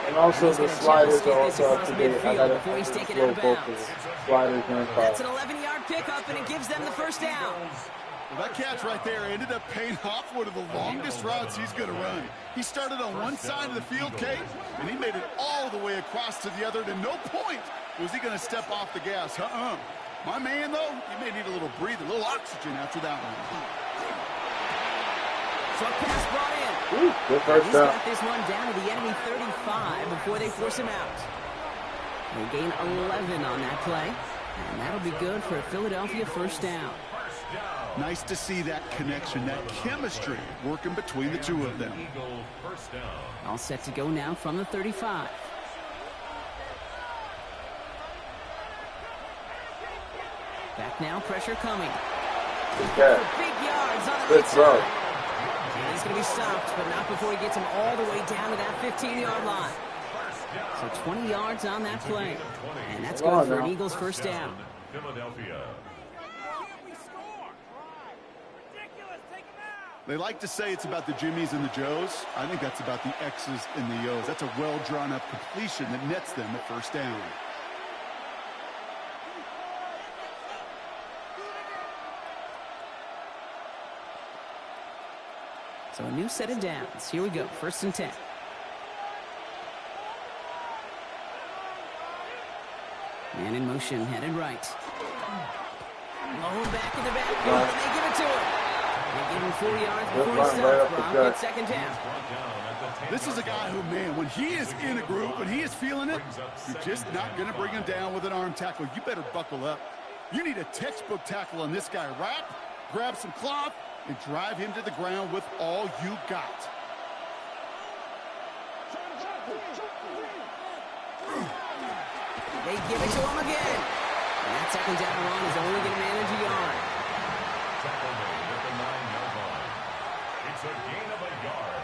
And also the sliders are also up-to-date. I gotta before he's taken slow out of both bounds. of them. Sliders and That's an files. 11-yard pickup, and it gives them the 1st down. Well, that catch right there ended up paying off one of the longest routes he's going to run. He started on one side of the field, Kate, and he made it all the way across to the other. And at no point was he going to step off the gas. My man, though, he may need a little breather, a little oxygen after that one. So a pass brought in. Ooh, good first He's down. got this one down to the enemy 35 before they force him out. They gain 11 on that play, and that'll be good for a Philadelphia 1st down. Nice to see that connection, that chemistry working between the two of them. All set to go now from the 35. Back now, pressure coming. Okay. Big yards on the Good right throw. side. And he's going to be stopped, but not before he gets him all the way down to that 15-yard line. So 20 yards on that play. And that's good for an Eagles 1st down. Philadelphia. They like to say it's about the Jimmies and the Joes. I think that's about the X's and the O's. That's a well-drawn-up completion that nets them a 1st down. So a new set of downs. Here we go, 1st and 10. Man in motion, headed right. Low back in the backfield, and they give it to him. They give him 4 yards before he stops. Gronk at second down. This is a guy who, man, when he is in a group, when he is feeling it, you're just not going to bring him down with an arm tackle. You better buckle up. You need a textbook tackle on this guy. Wrap, grab some cloth, and drive him to the ground with all you got. They give it to him again. And that second down run is only going to manage a yard. Tackle made at the 9-yard line. It's a gain of a yard.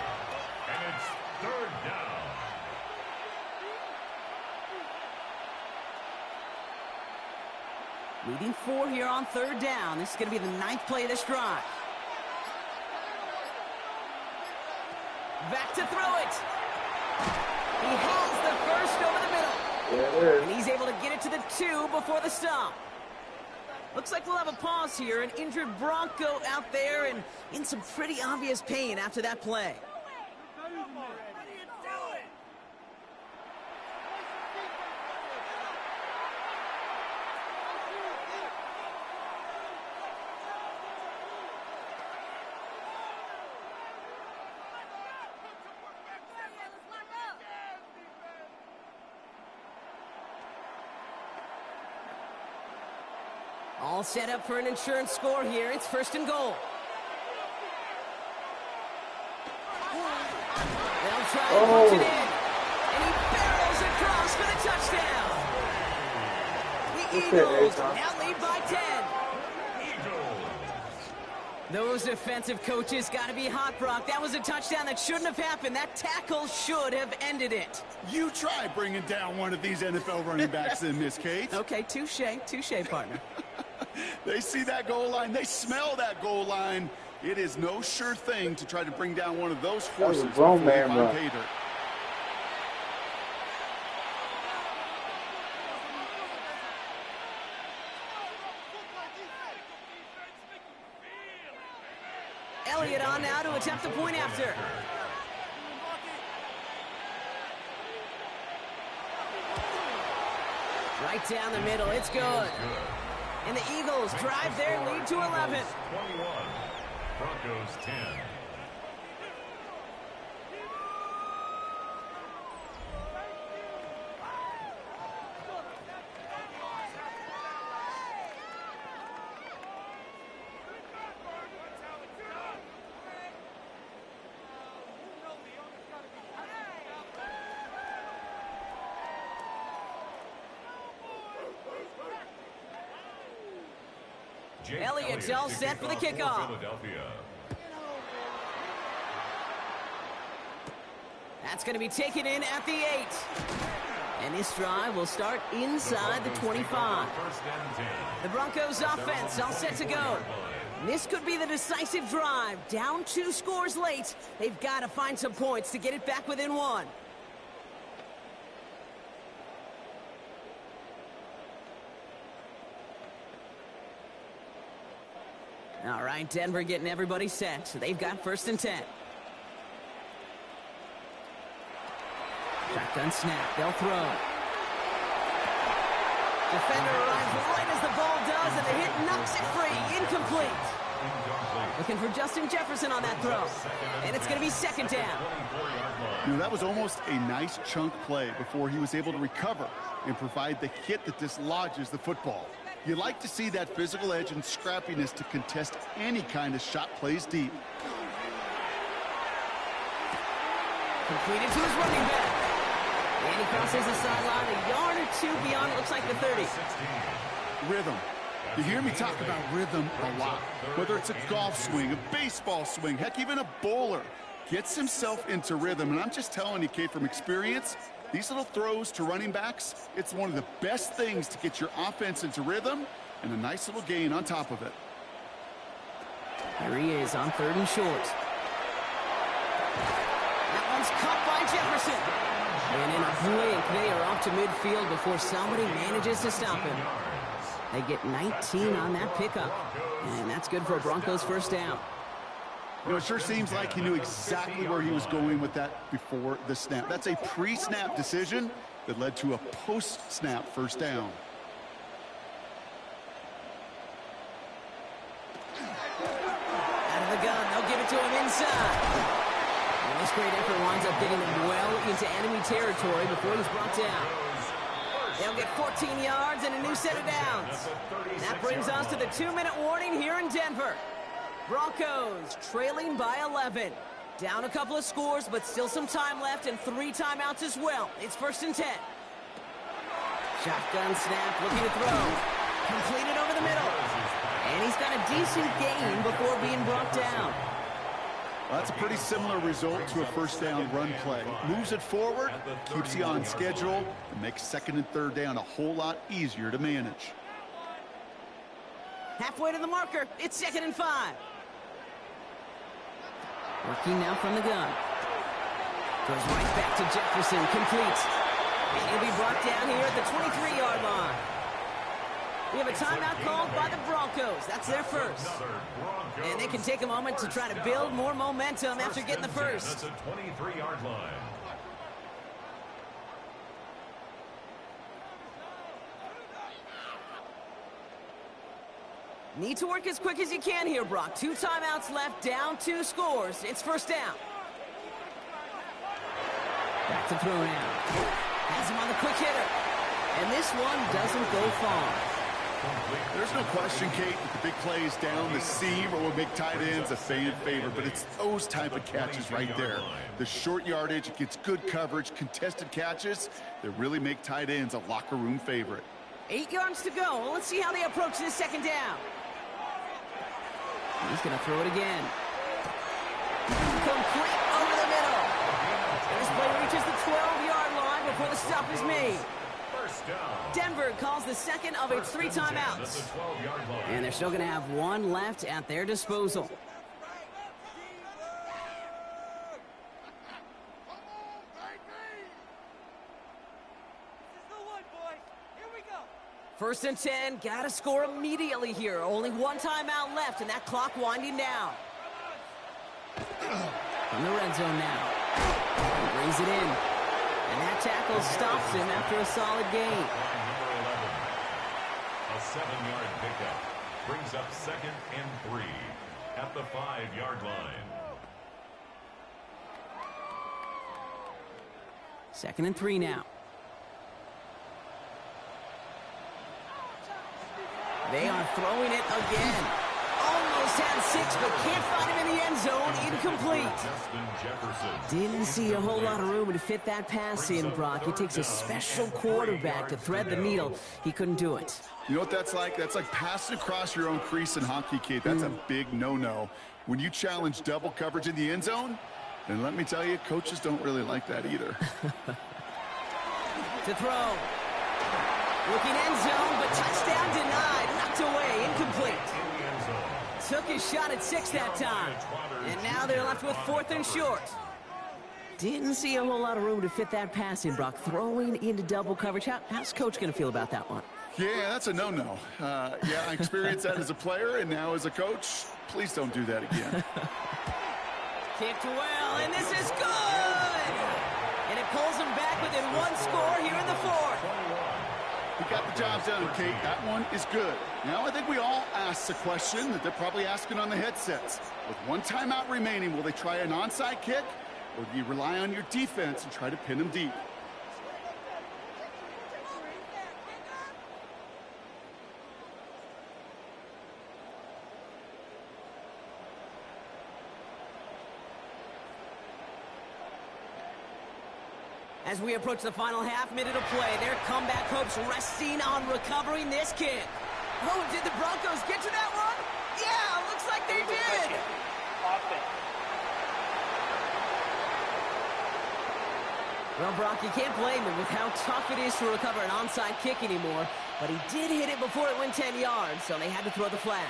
And it's third down. Leading 4 here on third down. This is going to be the 9th play of this drive. Back to throw it. He has the first over the middle. Yeah, and he's able to get it to the 2 before the stop. Looks like we'll have a pause here. An injured Bronco out there and in some pretty obvious pain after that play. All set up for an insurance score here. It's first and goal. They'll try to punch it in. And he barrels across for the touchdown. The Eagles now lead by 10. Those defensive coaches got to be hot, Brock. That was a touchdown that shouldn't have happened. That tackle should have ended it. You try bringing down one of these NFL running backs in this case. Okay, touche, partner. They see that goal line. They smell that goal line. It is no sure thing to try to bring down one of those forces. Grown man run. Elliott on now to attempt the point after. Right down the middle. It's good. And the Eagles drive their lead to 11. 21. Broncos 10. Elliott's all set for the kickoff. That's going to be taken in at the 8. And this drive will start inside the 25. The Broncos offense all set to go. This could be the decisive drive. Down 2 scores late. They've got to find some points to get it back within 1. All right, Denver getting everybody set. So they've got first and 10. Shotgun snap. They'll throw. Defender arrives right as the ball does, and the hit knocks it free. Incomplete. Looking for Justin Jefferson on that throw. And it's going to be second down. You know, that was almost a nice chunk play before he was able to recover and provide the hit that dislodges the football. You like to see that physical edge and scrappiness to contest any kind of shot plays deep. Completed to his running back. And he crosses the sideline a yard or 2 beyond, it looks like the 30. Rhythm. You hear me talk about rhythm a lot. Whether it's a golf swing, a baseball swing, heck, even a bowler gets himself into rhythm. And I'm just telling you, Kate, from experience, these little throws to running backs, it's one of the best things to get your offense into rhythm and a nice little gain on top of it. Here he is on 3rd and short. That one's caught by Jefferson. And in a blink, they are off to midfield before somebody manages to stop him. They get 19 on that pickup. And that's good for a Broncos first down. You know, it sure seems like he knew exactly where he was going with that before the snap. That's a pre-snap decision that led to a post-snap first down. inside. And this great effort winds up getting them well into enemy territory before he's brought down. They'll get 14 yards and a new set of downs. And that brings us to the 2-minute warning here in Denver. Broncos trailing by 11. Down a couple of scores, but still some time left and 3 timeouts as well. It's 1st and 10. Shotgun snap, looking to throw. Completed over the middle. And he's got a decent gain before being brought down. Well, that's a pretty similar result to a first down run play. Moves it forward, keeps you on schedule, and makes 2nd and 3rd down a whole lot easier to manage. Halfway to the marker, it's 2nd and 5. Working now from the gun. Goes right back to Jefferson, complete. And he'll be brought down here at the 23-yard line. We have a timeout called by the Broncos. That's their first. And they can take a moment to try to build more momentum after getting the first. That's a 23-yard line. Need to work as quick as you can here, Brock. 2 timeouts left, down 2 scores. It's 1st down. Back to throw now. Has him on the quick hitter. And this one doesn't go far. There's no question, Kate, that the big plays down the seam or will make tight ends a fan favorite, but it's those type of catches right there. The short yardage, it gets good coverage, contested catches that really make tight ends a locker room favorite. 8 yards to go. Well, let's see how they approach this 2nd down. He's going to throw it again. Complete over the middle. This play reaches the 12-yard line before the stop is made. First down. Denver calls the second of its 3 timeouts. And they're still going to have 1 left at their disposal. First and 10, got to score immediately here. Only 1 timeout left, and that clock winding down. From the red zone now. He brings it in. And that tackle stops him after a solid gain. Number 11. A 7-yard pickup. Brings up 2nd and 3 at the 5-yard line. 2nd and 3 now. They are throwing it again. Almost had 6, but can't find him in the end zone. Incomplete. Justin Jefferson. Didn't see a whole lot of room to fit that pass in, Brock. It takes a special quarterback to thread the needle. He couldn't do it. You know what that's like? That's like passing across your own crease in hockey, Kate. That's a big no-no. When you challenge double coverage in the end zone, then let me tell you, coaches don't really like that either. To throw. Looking end zone, but touchdown denied. Knocked away. Incomplete. Took his shot at 6 that time. And now they're left with 4th and short. Didn't see a whole lot of room to fit that pass in, Brock. Throwing into double coverage. How's Coach going to feel about that one? Yeah, that's a no-no. Yeah, I experienced that as a player and now as a coach. Please don't do that again. Kicked well, and this is good! And it pulls them back within 1 score here in the 4th. He got the job done, Kate. That one is good. Now I think we all ask the question that they're probably asking on the headsets. With 1 timeout remaining, will they try an onside kick? Or do you rely on your defense and try to pin them deep? As we approach the final half-minute of play, their comeback hopes resting on recovering this kick. Oh, did the Broncos get to that one? Yeah, looks like they did. Well, Brock, you can't blame him with how tough it is to recover an onside kick anymore, but he did hit it before it went 10 yards, so they had to throw the flag.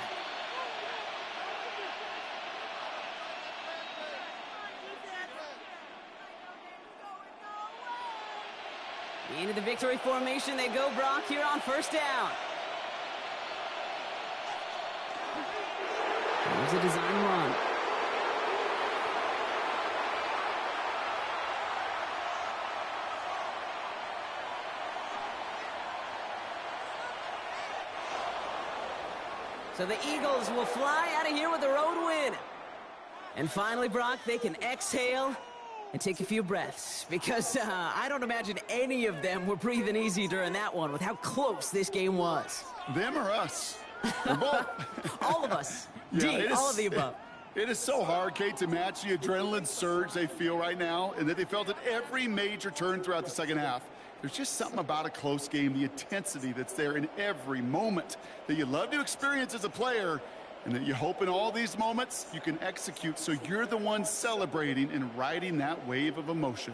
Into the victory formation they go, Brock, here on 1st down. Here's a design run. So the Eagles will fly out of here with a road win. And finally, Brock, they can exhale and take a few breaths, because I don't imagine any of them were breathing easy during that one with how close this game was. Them or us? Or both? All of us. Yeah, all of the above. It is so hard, Kate, to match the adrenaline surge they feel right now, and that they felt at every major turn throughout the second half. There's just something about a close game, the intensity that's there in every moment that you love to experience as a player, and that you hope in all these moments you can execute so you're the one celebrating and riding that wave of emotion.